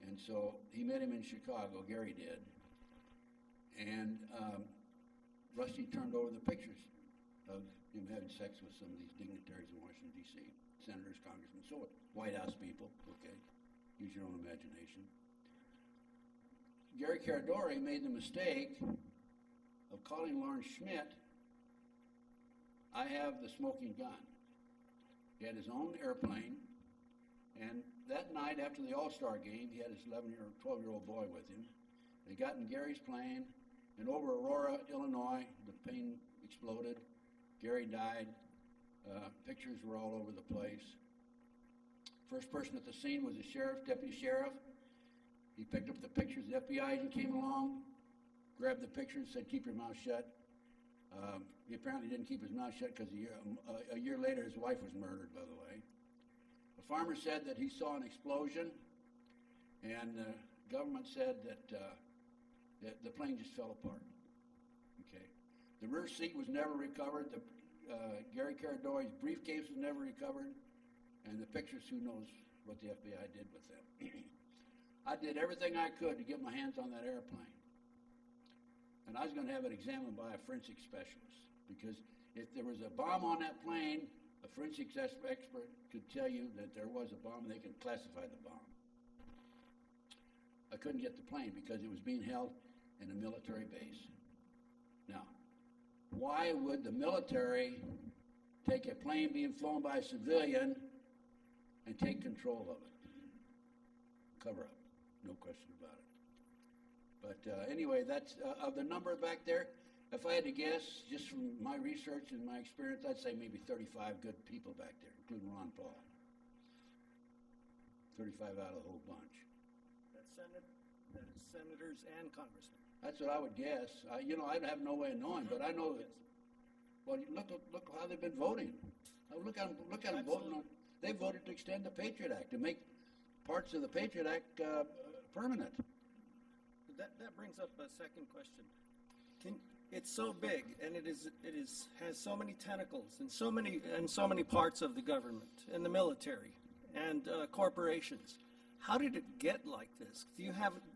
And so he met him in Chicago, Gary did. And Rusty turned over the pictures of him having sex with some of these dignitaries in Washington, D.C., senators, congressmen, so White House people, okay, use your own imagination. Gary Caradora made the mistake of calling Lawrence Schmidt, "I have the smoking gun." He had his own airplane, and that night after the All-Star game, he had his 12-year-old boy with him. They got in Gary's plane, and over Aurora, Illinois, the plane exploded. Gary died. Pictures were all over the place. First person at the scene was the sheriff, deputy sheriff. He picked up the pictures. The FBI agent came along, grabbed the pictures, said, "Keep your mouth shut." He apparently didn't keep his mouth shut because a year later his wife was murdered, by the way. The farmer said that he saw an explosion, and the government said that the plane just fell apart. Okay. The rear seat was never recovered. Gary Caradora's briefcase was never recovered, and the pictures, who knows what the FBI did with them. I did everything I could to get my hands on that airplane. And I was going to have it examined by a forensic specialist, because if there was a bomb on that plane, a forensic expert could tell you that there was a bomb. They could classify the bomb. I couldn't get the plane because it was being held in a military base. Now, why would the military take a plane being flown by a civilian and take control of it? Cover up, no question about it. But anyway, that's of the number back there. If I had to guess, just from my research and my experience, I'd say maybe 35 good people back there, including Ron Paul. 35 out of the whole bunch. That is senators and congressmen. That's what I would guess. I'd have no way of knowing, but I know that. Well, look how they've been voting. Look at them voting. They voted to extend the Patriot Act, to make parts of the Patriot Act permanent. That brings up a second question. It's so big, and it has so many tentacles and so many parts of the government and the military and corporations. How did it get like this?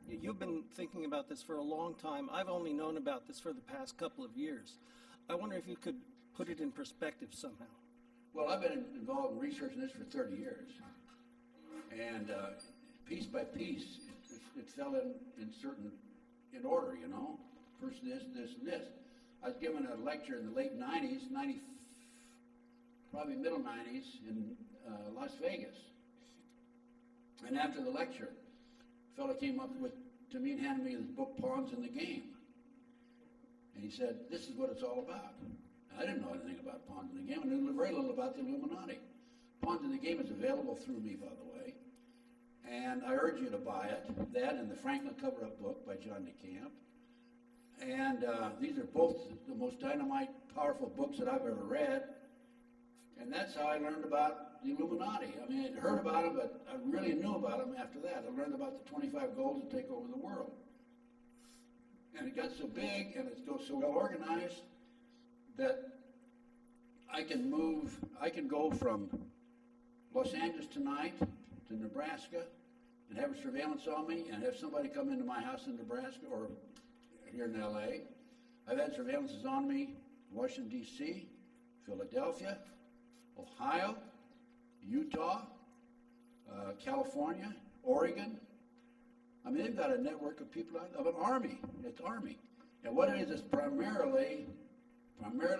You've been thinking about this for a long time. I've only known about this for the past couple of years. I wonder if you could put it in perspective somehow. Well, I've been involved in researching this for 30 years. And piece by piece, it fell in order, First this, and this. I was given a lecture in the late 90s, probably middle 90s, in Las Vegas. And after the lecture, a fellow came up to me and handed me his book, Pawns in the Game. And he said, "This is what it's all about." And I didn't know anything about Pawns in the Game. I knew very little about the Illuminati. Pawns in the Game is available through me, by the way. And I urge you to buy it. That and the Franklin cover-up book by John DeCamp. And these are both the most dynamite, powerful books that I've ever read. And that's how I learned about the Illuminati. I mean, I heard about them, but I really knew about them after that. I learned about the 25 goals to take over the world. And it got so big and it's so well organized that I can go from Los Angeles tonight to Nebraska and have a surveillance on me and have somebody come into my house in Nebraska or here in L.A. I've had surveillances on me in Washington, D.C., Philadelphia, Ohio, Utah, California, Oregon. I mean, they've got a network of people, of an army. It's army. And what it is primarily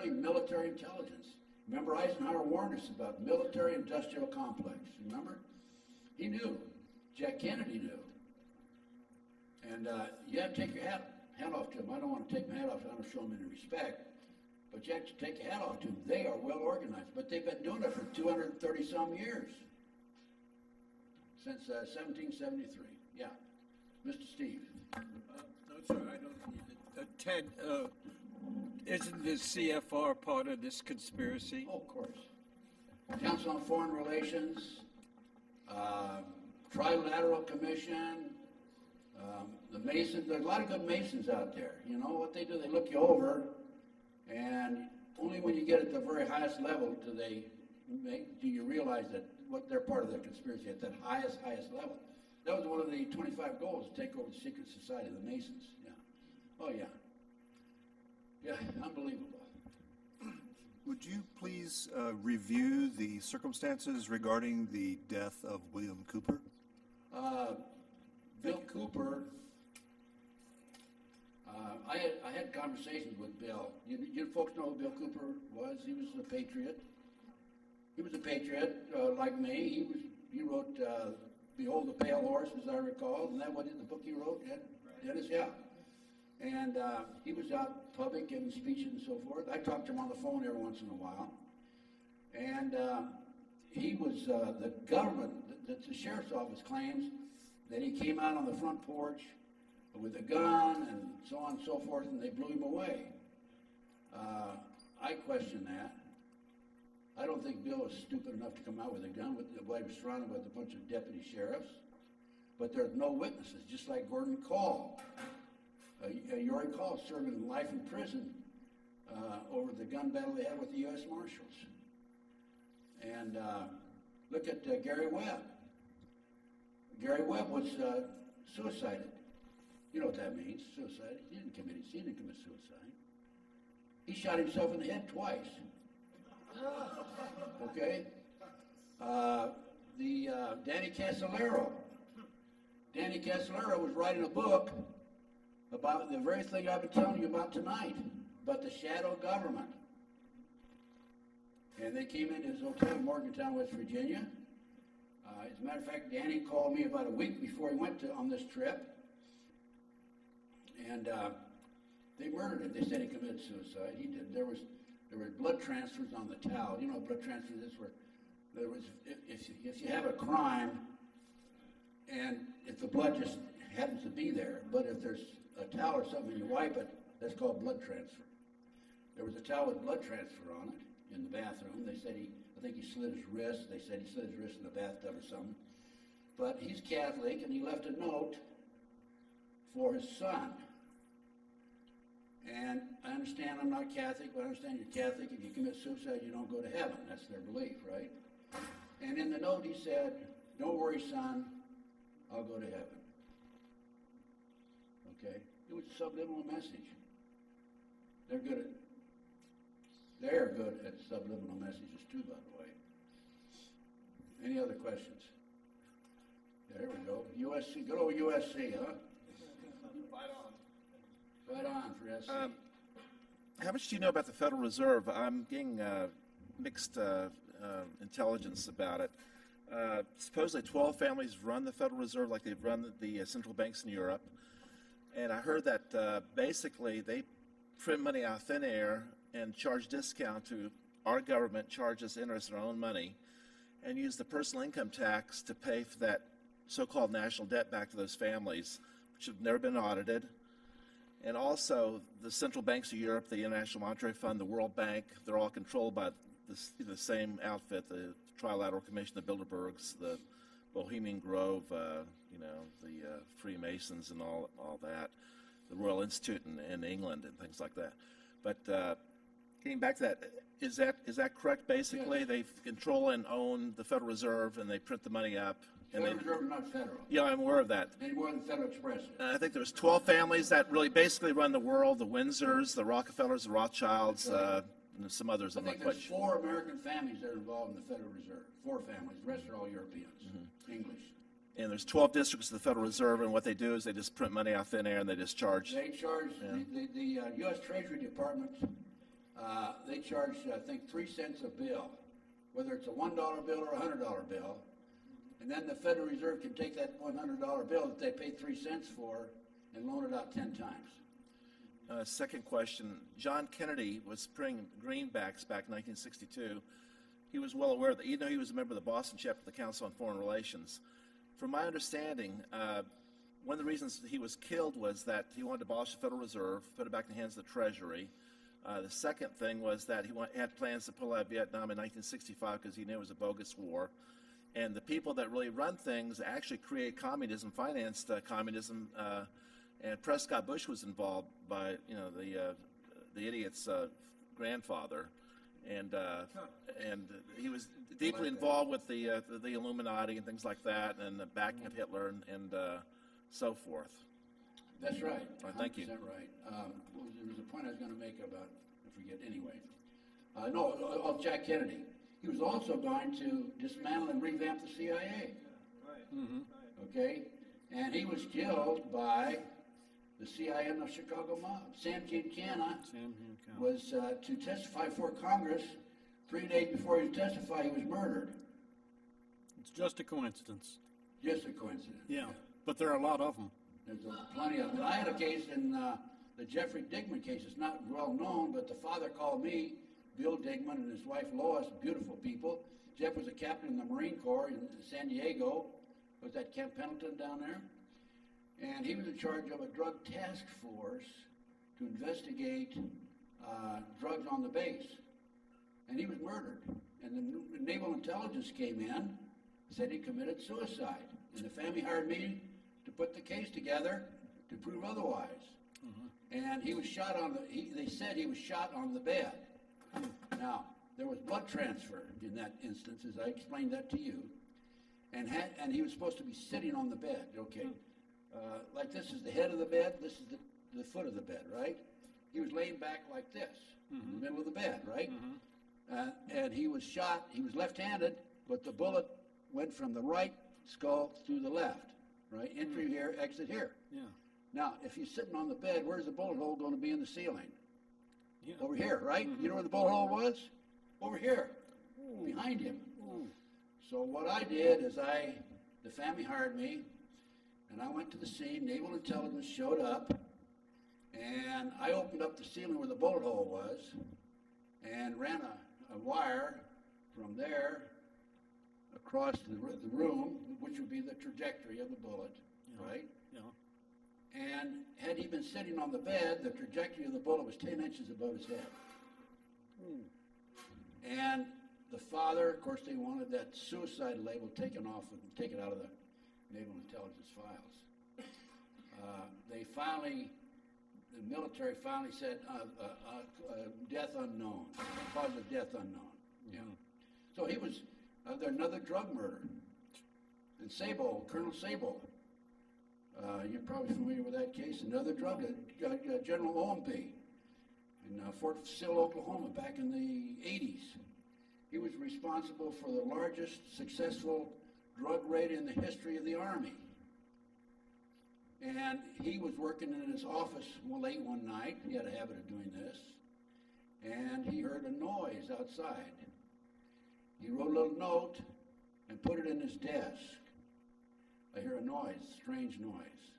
military intelligence. Remember, Eisenhower warned us about military-industrial complex. Remember? He knew. Jack Kennedy knew. And you have to take your hat off to them. I don't want to take my hat off. I don't show them any respect. But you have to take your hat off to them. They are well organized. But they've been doing it for 230-some years. Since 1773. Yeah. Mr. Steve. No, sir, I don't. Ted, isn't the CFR part of this conspiracy? Oh, of course. Council on Foreign Relations, Trilateral Commission, the Masons. There's a lot of good Masons out there. You know what they do? They look you over, and only when you get at the very highest level do you realize that what they're part of the conspiracy at that highest level. That was one of the 25 goals, to take over the secret society, the Masons. Yeah. Oh, yeah. Yeah, unbelievable. Would you please review the circumstances regarding the death of William Cooper? Bill Cooper, I had conversations with Bill. You folks know who Bill Cooper was? He was a patriot. He was a patriot like me. He wrote Behold the Pale Horse, as I recall. Isn't that what the book he wrote? Dennis, yeah. And he was out public giving speeches and so forth. I talked to him on the phone every once in a while. And he was, the government, the sheriff's office claims that he came out on the front porch with a gun and so on and so forth, and they blew him away. I question that. I don't think Bill was stupid enough to come out with a gun. He was surrounded with a bunch of deputy sheriffs. But there's no witnesses, just like Gordon Call. Yori Call serving life in prison over the gun battle they had with the U.S. Marshals. And look at Gary Webb. Gary Webb was suicided. You know what that means, suicide. He didn't commit suicide. He shot himself in the head twice. Okay? Danny Casolaro. Danny Casolaro was writing a book about the very thing I've been telling you about tonight, about the shadow government. And they came into his hotel in Morgantown, West Virginia. As a matter of fact, Danny called me about a week before he went on this trip. And they murdered him. They said he committed suicide. He did. There were blood transfers on the towel. You know, blood transfers is where there was, if you have a crime and if the blood just happens to be there, but if there's a towel or something and you wipe it, that's called blood transfer. There was a towel with blood transfer on it in the bathroom. They said I think he slit his wrist. They said he slit his wrist in the bathtub or something. But he's Catholic, and he left a note for his son. And I understand I'm not Catholic, but I understand you're Catholic. If you commit suicide, you don't go to heaven. That's their belief, right? And in the note he said, "Don't worry, son, I'll go to heaven." Okay? It was a subliminal message. They're good at subliminal messages too, by the way. Any other questions? Yeah, there we go. USC, good old USC, huh? Right on for SC. How much do you know about the Federal Reserve? I'm getting mixed intelligence about it. Supposedly 12 families run the Federal Reserve like they've run the central banks in Europe. And I heard that basically they print money out of thin air and charge discount to our government, charges interest on our own money, and use the personal income tax to pay for that so-called national debt back to those families, which have never been audited. And also, the central banks of Europe, the International Monetary Fund, the World Bank, they're all controlled by the same outfit, the Trilateral Commission, the Bilderbergs, the Bohemian Grove, the Freemasons and all that, the Royal Institute in England and things like that. But getting back to that, is that correct, basically? Yes. They control and own the Federal Reserve, and they print the money up. Federal Reserve is not federal. Yeah, I'm aware of that. Any more than Federal Express. I think there's 12 families that really basically run the world: the Windsors, the Rockefellers, the Rothschilds, and some others. I'm not quite there's sure. 4 American families that are involved in the Federal Reserve. 4 families. The rest are all Europeans. English. And there's 12 districts of the Federal Reserve, and what they do is they just print money out thin air and they just charge. They charge, the U.S. Treasury Department, they charge, I think, 3 cents a bill, whether it's a $1 bill or a $100 bill. And then the Federal Reserve can take that $100 bill that they paid 3 cents for and loan it out 10 times. Second question, John Kennedy was printing greenbacks back in 1962. He was well aware that, he was a member of the Boston chapter of the Council on Foreign Relations. From my understanding, one of the reasons he was killed was that he wanted to abolish the Federal Reserve, put it back in the hands of the Treasury. The second thing was that he had plans to pull out of Vietnam in 1965 because he knew it was a bogus war. And the people that really run things actually create communism, financed communism, and Prescott Bush was involved by, the idiot's grandfather. And he was deeply involved with the Illuminati and things like that, and the backing of Hitler and so forth. That's right. Thank you. Right. There was a point I was going to make about, I forget anyway. Jack Kennedy. He was also going to dismantle and revamp the CIA. Right. Mm-hmm. Okay? And he was killed by the CIA and the Chicago mob. Sam Giancana was to testify before Congress. 3 days before he testified, he was murdered. It's just a coincidence. Just a coincidence. Yeah, but there are a lot of them. There's plenty of them. I had a case in the Jeffrey Digman case. It's not well known, but the father called me, Bill Digman, and his wife Lois, beautiful people. Jeff was a captain in the Marine Corps in San Diego. Was at Camp Pendleton down there. And he was in charge of a drug task force to investigate drugs on the base. And he was murdered. And the Naval Intelligence came in, said he committed suicide. And the family hired me to put the case together to prove otherwise. Mm-hmm. And he was shot they said he was shot on the bed. Now, there was blood transfer in that instance, as I explained that to you. And he was supposed to be sitting on the bed, okay? Like this is the head of the bed, this is the foot of the bed, right? He was laying back like this, in the middle of the bed, right? Mm-hmm. And he was shot, he was left-handed, but the bullet went from the right skull through the left, right? Entry here, exit here. Yeah. Now, if he's sitting on the bed, where's the bullet hole going to be in the ceiling? Yeah. Over here, right? Mm-hmm. You know where the bullet hole was? Over here, behind him. Ooh. So what I did is the family hired me, and I went to the scene. Naval Intelligence showed up, and I opened up the ceiling where the bullet hole was, and ran a wire from there across the room, which would be the trajectory of the bullet, right? Yeah. And had he been sitting on the bed, the trajectory of the bullet was 10 inches above his head. And the father, of course, they wanted that suicide label taken off and taken out of the Naval Intelligence files. The military finally said, death unknown, cause of death unknown. Yeah. So he was, another drug murder. And Sable, Colonel Sable, you're probably familiar with that case, another drug, General OMP in Fort Sill, Oklahoma, back in the 80s. He was responsible for the largest successful drug raid in the history of the Army. And he was working in his office late one night. He had a habit of doing this. And he heard a noise outside. He wrote a little note and put it in his desk. I hear a noise, strange noise.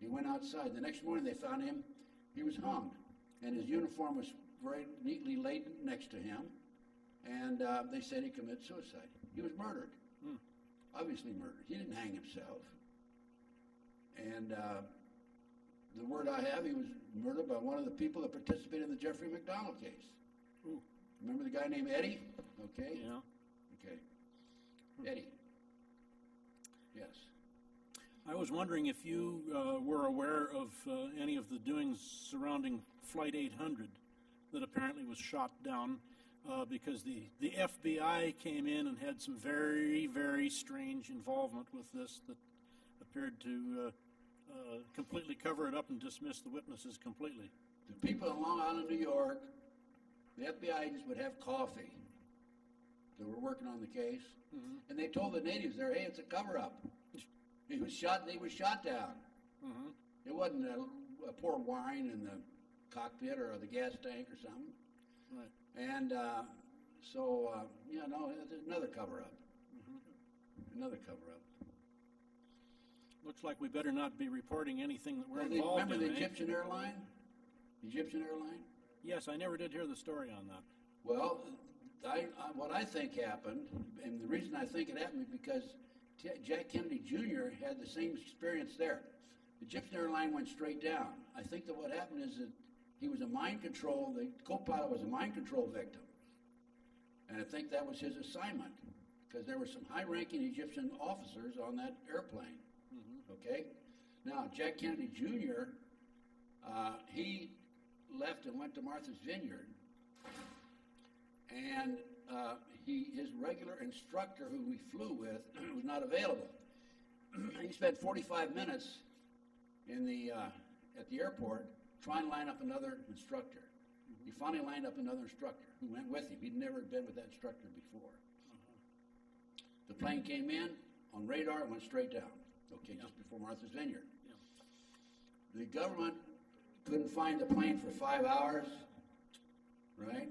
He went outside. The next morning they found him. He was hung. And his uniform was very neatly laid next to him. And they said he committed suicide. He was murdered. Obviously murdered. He didn't hang himself. And the word I have, he was murdered by one of the people that participated in the Jeffrey McDonald case. Ooh. Remember the guy named Eddie? Okay. Yeah. Okay. Eddie. Yes. I was wondering if you were aware of any of the doings surrounding Flight 800 that apparently was shot down because the FBI came in and had some very, very strange involvement with this that appeared to completely cover it up and dismiss the witnesses completely. The people in Long Island, New York, the FBI agents would have coffee. They were working on the case, and they told the natives there, hey, it's a cover-up. He was shot down. Mm-hmm. It wasn't a pour wine in the cockpit or the gas tank or something. Right. And it's another cover-up. Mm-hmm. Another cover-up. Looks like we better not be reporting anything that we're Well, involved in. remember the eh? Egyptian airline? Egyptian airline? Yes, I never did hear the story on that. Well, what I think happened, and the reason I think it happened is because Jack Kennedy Jr. had the same experience there. The Egyptian airline went straight down. I think that what happened is that he was a mind control, the co-pilot was a mind control victim. And I think that was his assignment, because there were some high-ranking Egyptian officers on that airplane. Mm-hmm. Okay? Now, Jack Kennedy Jr., he left and went to Martha's Vineyard, and his regular instructor who we flew with was not available. He spent 45 minutes at the airport trying to line up another instructor. He finally lined up another instructor who went with him. He'd never been with that instructor before. The plane came in on radar and went straight down, just before Martha's Vineyard. The government couldn't find the plane for 5 hours, right?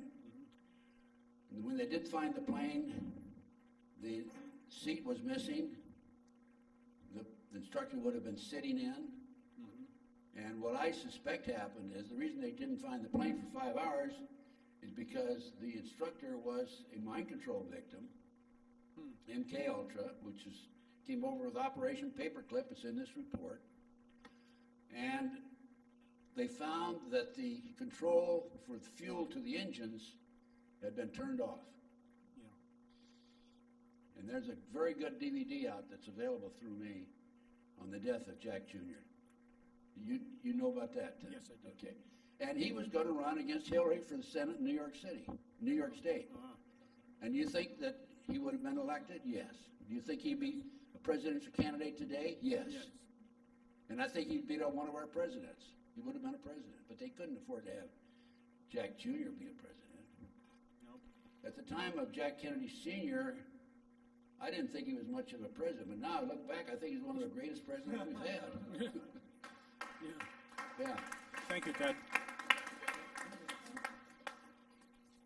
And when they did find the plane, the seat was missing. The instructor would have been sitting in. And what I suspect happened is the reason they didn't find the plane for 5 hours is because the instructor was a mind control victim, MK Ultra, which came over with Operation Paperclip. It's in this report. And they found that the control for the fuel to the engines had been turned off. Yeah. And there's a very good DVD out that's available through me on the death of Jack Jr. You know about that? Yes, I do. Okay. And he was going to run against Hillary for the Senate in New York State. Uh-huh. And you think that he would have been elected? Yes. Do you think he'd be a presidential candidate today? Yes. And I think he'd beat out one of our presidents. He would have been a president. But they couldn't afford to have Jack Jr. be a president. Nope. At the time of Jack Kennedy Sr., I didn't think he was much of a president. But now I look back, I think he's one of the greatest presidents we've had. Yeah. Thank you, Ted.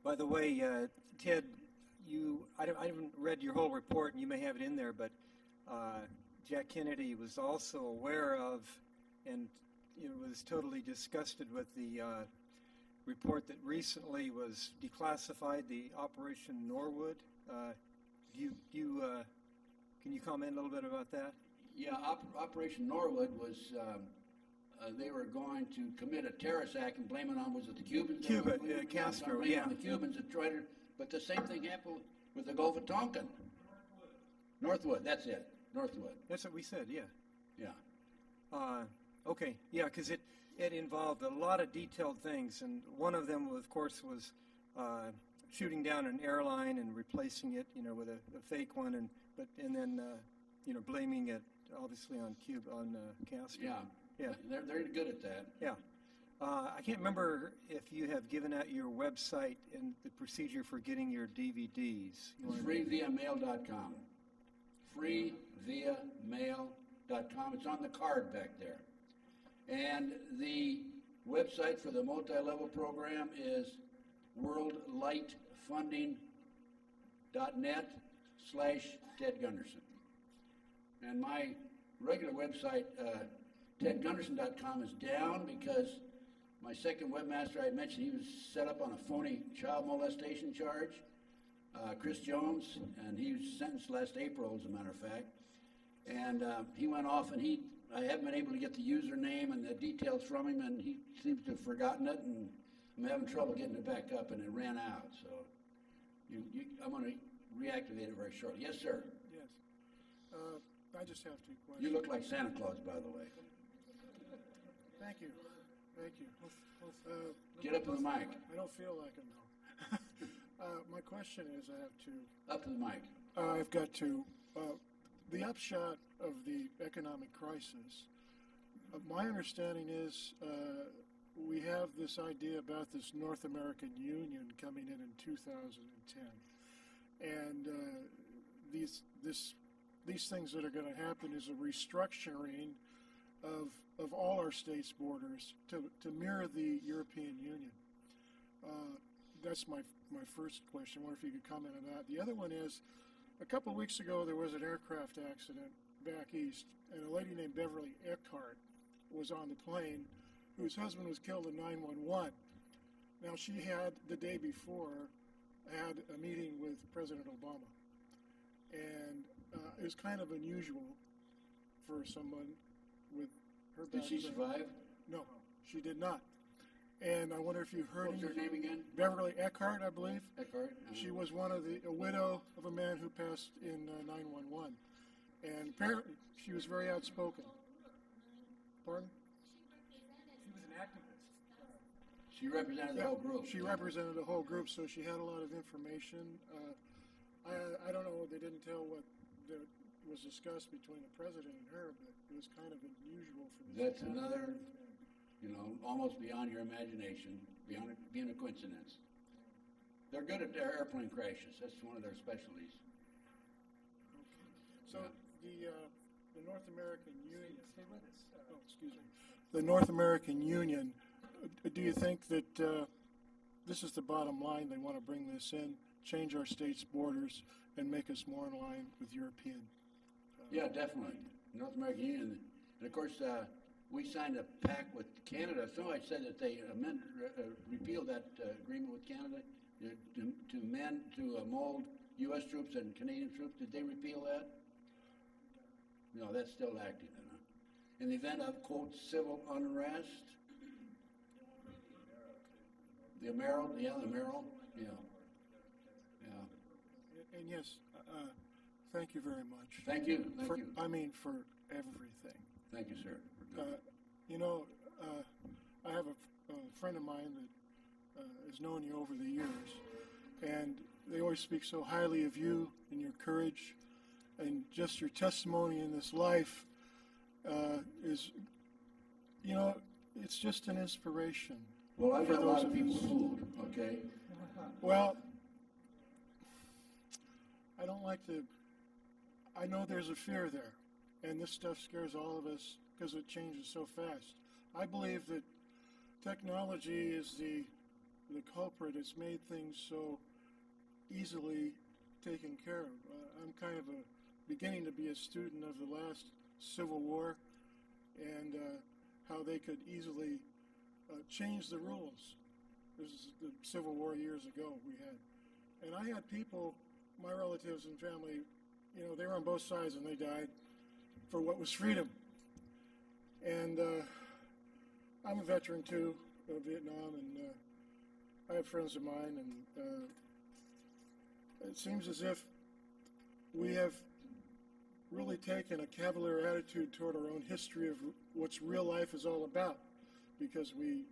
By the way, Ted, I haven't read your whole report, and you may have it in there, but Jack Kennedy was also aware of, and was totally disgusted with the report that recently was declassified, the Operation Norwood. Can you comment a little bit about that? Yeah, Operation Norwood was, they were going to commit a terrorist act and blame it on, was it the Cubans? Castro, yeah. On the Cubans that tried to, but the same thing happened with the Gulf of Tonkin. Northwood, that's it, Northwood. That's what we said, yeah. Yeah. Okay, yeah, because it involved a lot of detailed things, and one of them, of course, was shooting down an airline and replacing it, with a fake one, and then blaming it obviously on Castro. Yeah. Yeah. They're good at that. Yeah. I can't remember if you have given out your website and the procedure for getting your DVDs. Freeviamail.com. Freeviamail.com. It's on the card back there. And the website for the multi-level program is worldlightfunding.net/Ted Gunderson. And my regular website, TedGunderson.com, is down because my second webmaster I mentioned, he was set up on a phony child molestation charge, Chris Jones, and he was sentenced last April, as a matter of fact. And he went off, and I haven't been able to get the username and the details from him, and he seems to have forgotten it, and I'm having trouble getting it back up, and it ran out. So I'm going to reactivate it very shortly. Yes, sir. Yes. I just have two questions. You look like Santa Claus, by the way. Thank you. Thank you. Get up to the mic. I don't feel like it now. My question is, I have two. Up to the mic. I've got two. The upshot of the economic crisis, my understanding is we have this idea about this North American Union coming in 2010. And this these things that are going to happen is a restructuring of all our states' borders to mirror the European Union. That's my first question. I wonder if you could comment on that. The other one is, a couple of weeks ago there was an aircraft accident back east, and a lady named Beverly Eckhart was on the plane, whose husband was killed in 9/11. Now, she had, the day before, had a meeting with President Obama. And it was kind of unusual for someone with her background. Did she survive? No, she did not. And I wonder if you heard... What's her name again? Beverly Eckhart, I believe. Eckhart? She was a widow of a man who passed in 9/11. And apparently, she was very outspoken. Pardon? She was an activist. She represented the whole group. She represented the whole group, so she had a lot of information. I don't know, they didn't tell what was discussed between the president and her, but it was kind of unusual for this. That's another, almost beyond your imagination, beyond being a coincidence. They're good at their airplane crashes. That's one of their specialties. Okay. So the North American Union. Stay with us. Excuse me. The North American Union. Do you think that this is the bottom line? They want to bring this in, change our states' borders, and make us more in line with European. Yeah, definitely. North American Union, and of course, we signed a pact with Canada. Somebody said that they repealed that agreement with Canada to mold U.S. troops and Canadian troops. Did they repeal that? No, that's still active. In the event of, quote, civil unrest. The Merrill, yeah. And yes, thank you very much. Thank you. I mean, for everything. Thank you, sir. I have a friend of mine that has known you over the years, and they always speak so highly of you and your courage, and just your testimony in this life is, it's just an inspiration. Well, I've got a lot of people fooled, okay? Well, I don't like to... I know there's a fear there, and this stuff scares all of us because it changes so fast. I believe that technology is the culprit. It's made things so easily taken care of. I'm kind of beginning to be a student of the last Civil War and how they could easily change the rules. This is the Civil War years ago we had. And I had people, my relatives and family, they were on both sides and they died for what was freedom. And I'm a veteran too of Vietnam, and I have friends of mine, and it seems as if we have really taken a cavalier attitude toward our own history of what real life is all about, because we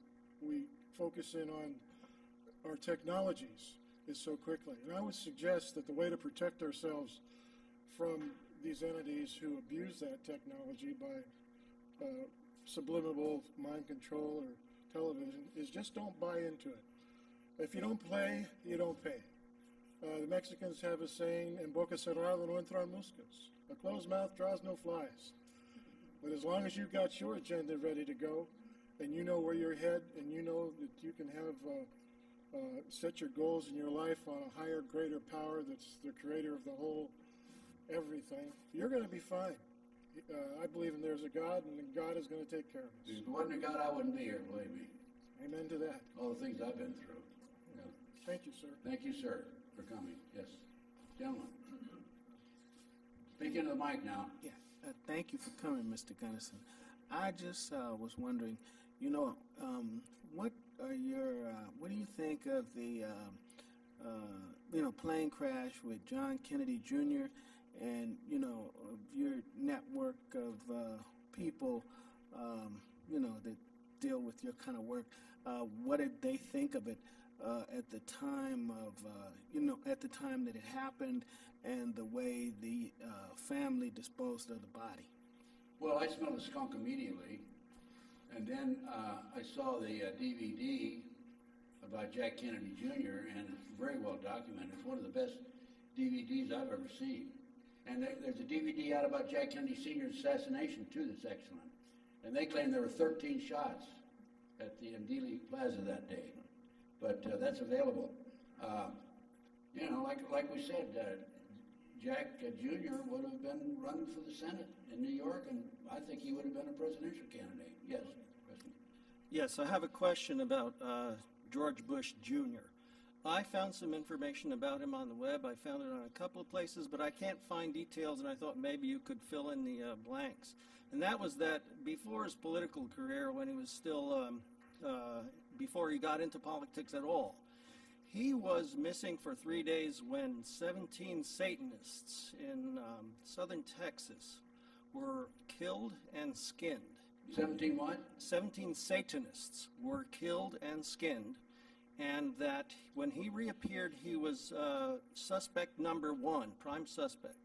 focus in on our technologies so quickly. And I would suggest that the way to protect ourselves from these entities who abuse that technology by subliminal mind control or television is just don't buy into it. If you don't play, you don't pay. The Mexicans have a saying, en boca cerrada no entran moscas. A closed mouth draws no flies. But as long as you've got your agenda ready to go, and you know where you're headed, and you know that you can have set your goals in your life on a higher, greater power that's the creator of the whole everything, you're going to be fine. I believe in there's a God, and God is going to take care of us. If there wasn't a God, I wouldn't be here, believe me. Amen to that. All the things I've been through. Yeah. Thank you, sir. Thank you, sir, for coming. Yes. Gentlemen. Speak into the mic now. Yeah. Thank you for coming, Mr. Gunderson. I just was wondering, what do you think of the, plane crash with John Kennedy Jr. and, of your network of people, that deal with your kind of work? What did they think of it at the time at the time that it happened, and the way the family disposed of the body? Well, I smelled a skunk immediately, and then I saw the DVD about Jack Kennedy Jr., and it's very well documented. It's one of the best DVDs I've ever seen. And there's a DVD out about Jack Kennedy Sr.'s assassination, too, that's excellent. And they claim there were 13 shots at the Dealey Plaza that day. But that's available. You know, like we said, Jack Jr. would have been running for the Senate in New York, and I think he would have been a presidential candidate. Yes, question. Yes, I have a question about George Bush Jr. I found some information about him on the web. I found it on a couple of places, but I can't find details, and I thought maybe you could fill in the blanks. And that was that before his political career, when he was still, before he got into politics at all, he was missing for 3 days when 17 Satanists in southern Texas were killed and skinned. 17 what? 17 Satanists were killed and skinned, and that when he reappeared, he was suspect number one, prime suspect,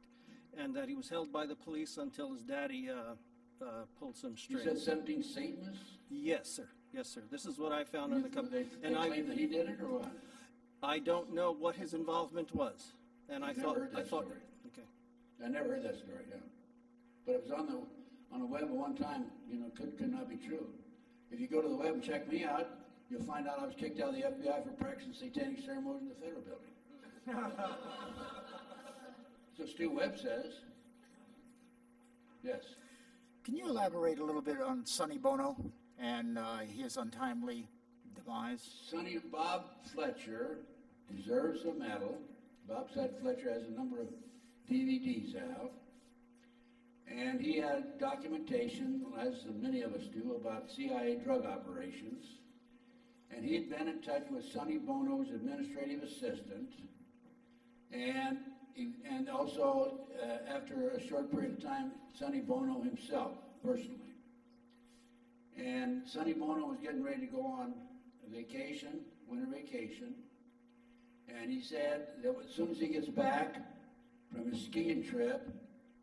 and that he was held by the police until his daddy pulled some strings. You said 17 Satanists? Yes, sir. Yes, sir. This is what I found on the couple. They claim that he did it, or what? I don't know what his involvement was, and I thought. Story. Okay. I never heard that story. Yeah, but it was on the web at one time. You know, could not be true. If you go to the web and check me out, you'll find out I was kicked out of the FBI for practicing satanic ceremonies in the federal building. So Stu Webb says. Yes. Can you elaborate a little bit on Sonny Bono and his untimely demise? Sonny Bob Fletcher deserves a medal. Bob Fletcher has a number of DVDs out. And he had documentation, as many of us do, about CIA drug operations. And he had been in touch with Sonny Bono's administrative assistant. And also, after a short period of time, Sonny Bono himself, personally. And Sonny Bono was getting ready to go on vacation, winter vacation. And he said that as soon as he gets back from his skiing trip,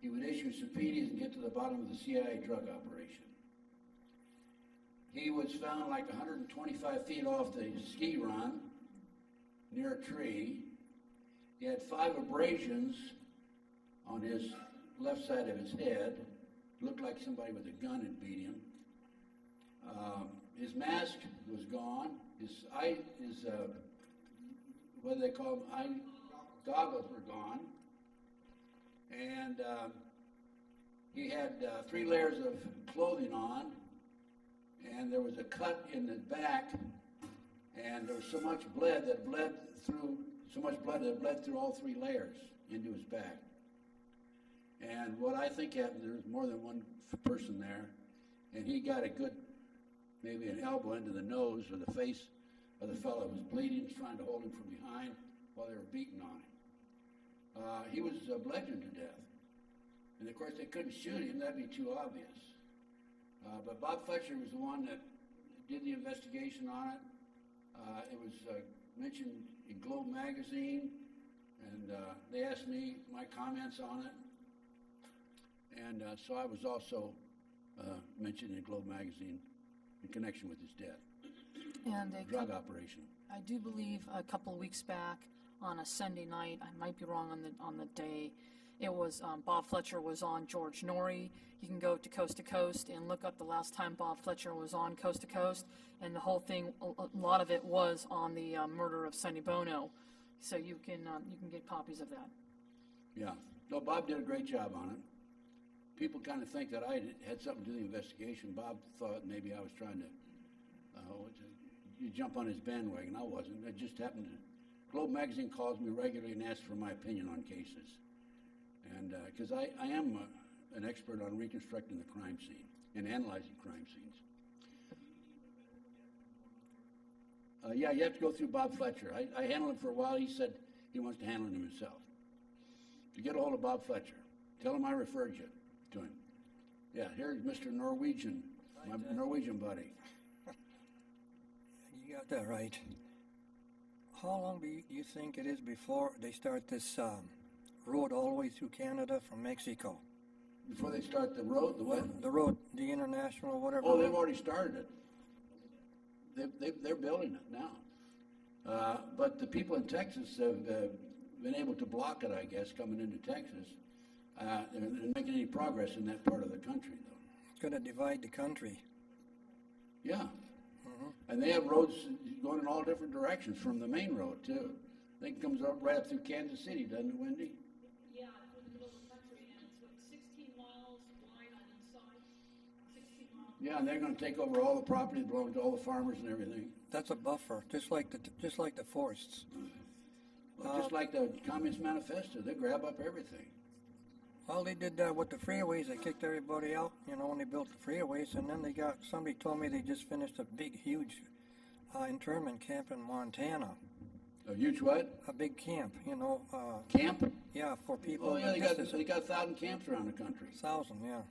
he would issue subpoenas and get to the bottom of the CIA drug operation. He was found like 125 feet off the ski run near a tree. He had 5 abrasions on his left side of his head. Looked like somebody with a gun had beat him. His mask was gone. His what do they call them? Eye goggles were gone. And he had 3 layers of clothing on. And there was a cut in the back. And there was so much blood that bled through all 3 layers into his back. And what I think happened, there was more than one person there, and he got a good, maybe an elbow into the nose or the face of the fellow who was bleeding, was trying to hold him from behind while they were beating on him. He was bludgeoned to death. And of course they couldn't shoot him, that'd be too obvious. But Bob Fletcher was the one that did the investigation on it. It was mentioned in Globe magazine, and they asked me my comments on it. And so I was also mentioned in Globe magazine in connection with his death. And drug operation. I do believe a couple of weeks back on a Sunday night, I might be wrong on the day, it was Bob Fletcher was on George Norrie. You can go to Coast and look up the last time Bob Fletcher was on Coast to Coast, and the whole thing, a lot of it was on the murder of Sonny Bono. So you can get copies of that. Yeah. No, Bob did a great job on it. People kind of think that I had something to do with the investigation. Bob thought maybe I was trying to you jump on his bandwagon. I wasn't. It just happened to. Globe magazine calls me regularly and asks for my opinion on cases. And because I am an expert on reconstructing the crime scene and analyzing crime scenes. Yeah, you have to go through Bob Fletcher. I handled him for a while. He said he wants to handle him himself. To get a hold of Bob Fletcher, tell him I referred you to him. Yeah, here's Mr. Norwegian, my Norwegian buddy. You got that right. How long do you think it is before they start this road all the way through Canada from Mexico? Before they start the road? The what? The road, the international, whatever. Oh, they've already started it. They're building it now. But the people in Texas have been able to block it, I guess, coming into Texas. and making any progress in that part of the country, though. It's going to divide the country. Yeah. And they have roads going in all different directions from the main road, too. I think it comes up right up through Kansas City, doesn't it, Wendy? Yeah, through the middle of the country, and it's what, 16 miles wide on each side? 16 miles. Yeah, and they're going to take over all the property that belongs to all the farmers and everything. That's a buffer, just like the forests. Well, just like the Communist Manifesto, they grab up everything. Well, they did that with the freeways. They kicked everybody out, when they built the freeways, and then somebody told me they just finished a big, huge internment camp in Montana. A huge what? A big camp, Camp? Yeah, for people. Oh, yeah, they got 1,000 camps around the country. 1,000, yeah.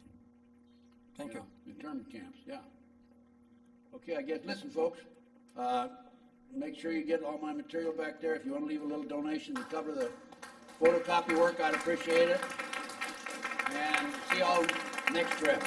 Thank you. Internment camps, yeah. Okay, I guess, listen, folks, make sure you get all my material back there. If you want to leave a little donation to cover the photocopy work, I'd appreciate it. And see you all next trip.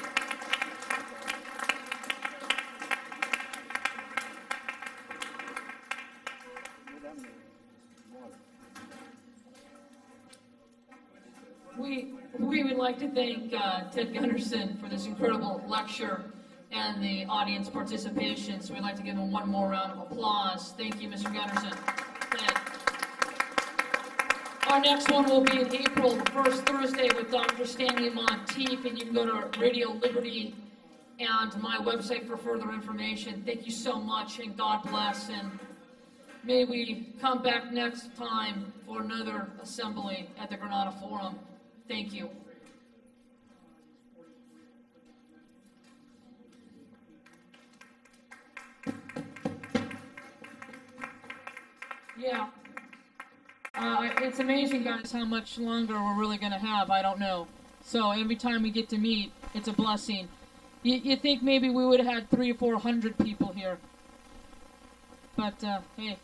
We would like to thank Ted Gunderson for this incredible lecture and the audience participation. So we'd like to give him one more round of applause. Thank you, Mr. Gunderson. Our next one will be in April, the first Thursday, with Dr. Stanley Monteith, and you can go to Radio Liberty and my website for further information. Thank you so much, and God bless, and may we come back next time for another assembly at the Granada Forum. Thank you. Yeah. It's amazing, guys, how much longer we're really going to have. I don't know. So every time we get to meet, it's a blessing. You think maybe we would have had 300 or 400 people here. But, hey.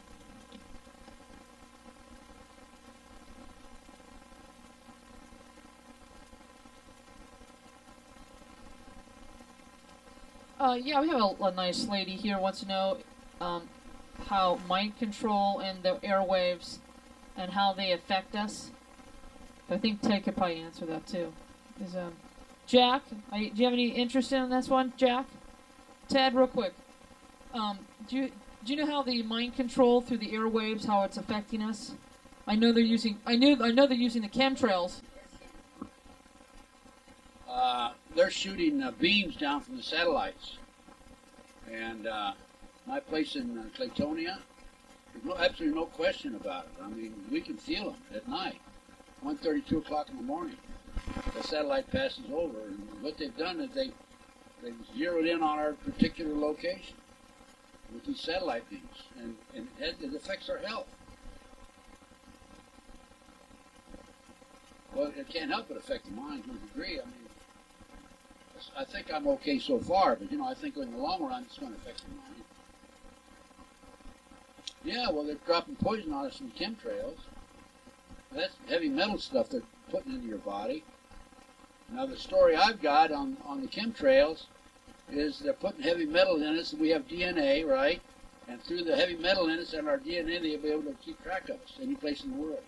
Yeah, we have a nice lady here wants to know how mind control and the airwaves and how they affect us. I think Ted could probably answer that too. Jack, do you have any interest in this one, Jack? Ted, real quick. Do you know how the mind control through the airwaves, how it's affecting us? I know they're using the chemtrails. They're shooting beams down from the satellites. And my place in Claytonia, there's absolutely no question about it. I mean, we can feel them at night, 1:30, 2 o'clock in the morning. The satellite passes over, and what they've done is they zeroed in on our particular location with these satellite beams, and it affects our health. Well, it can't help but affect the mind to a degree. I mean, I think I'm okay so far, but I think in the long run it's going to affect the mind. Yeah, well, they're dropping poison on us from chemtrails. That's heavy metal stuff they're putting into your body. Now, the story I've got on the chemtrails is they're putting heavy metal in us, and we have DNA, right? And through the heavy metal in us and our DNA, they'll be able to keep track of us any place in the world.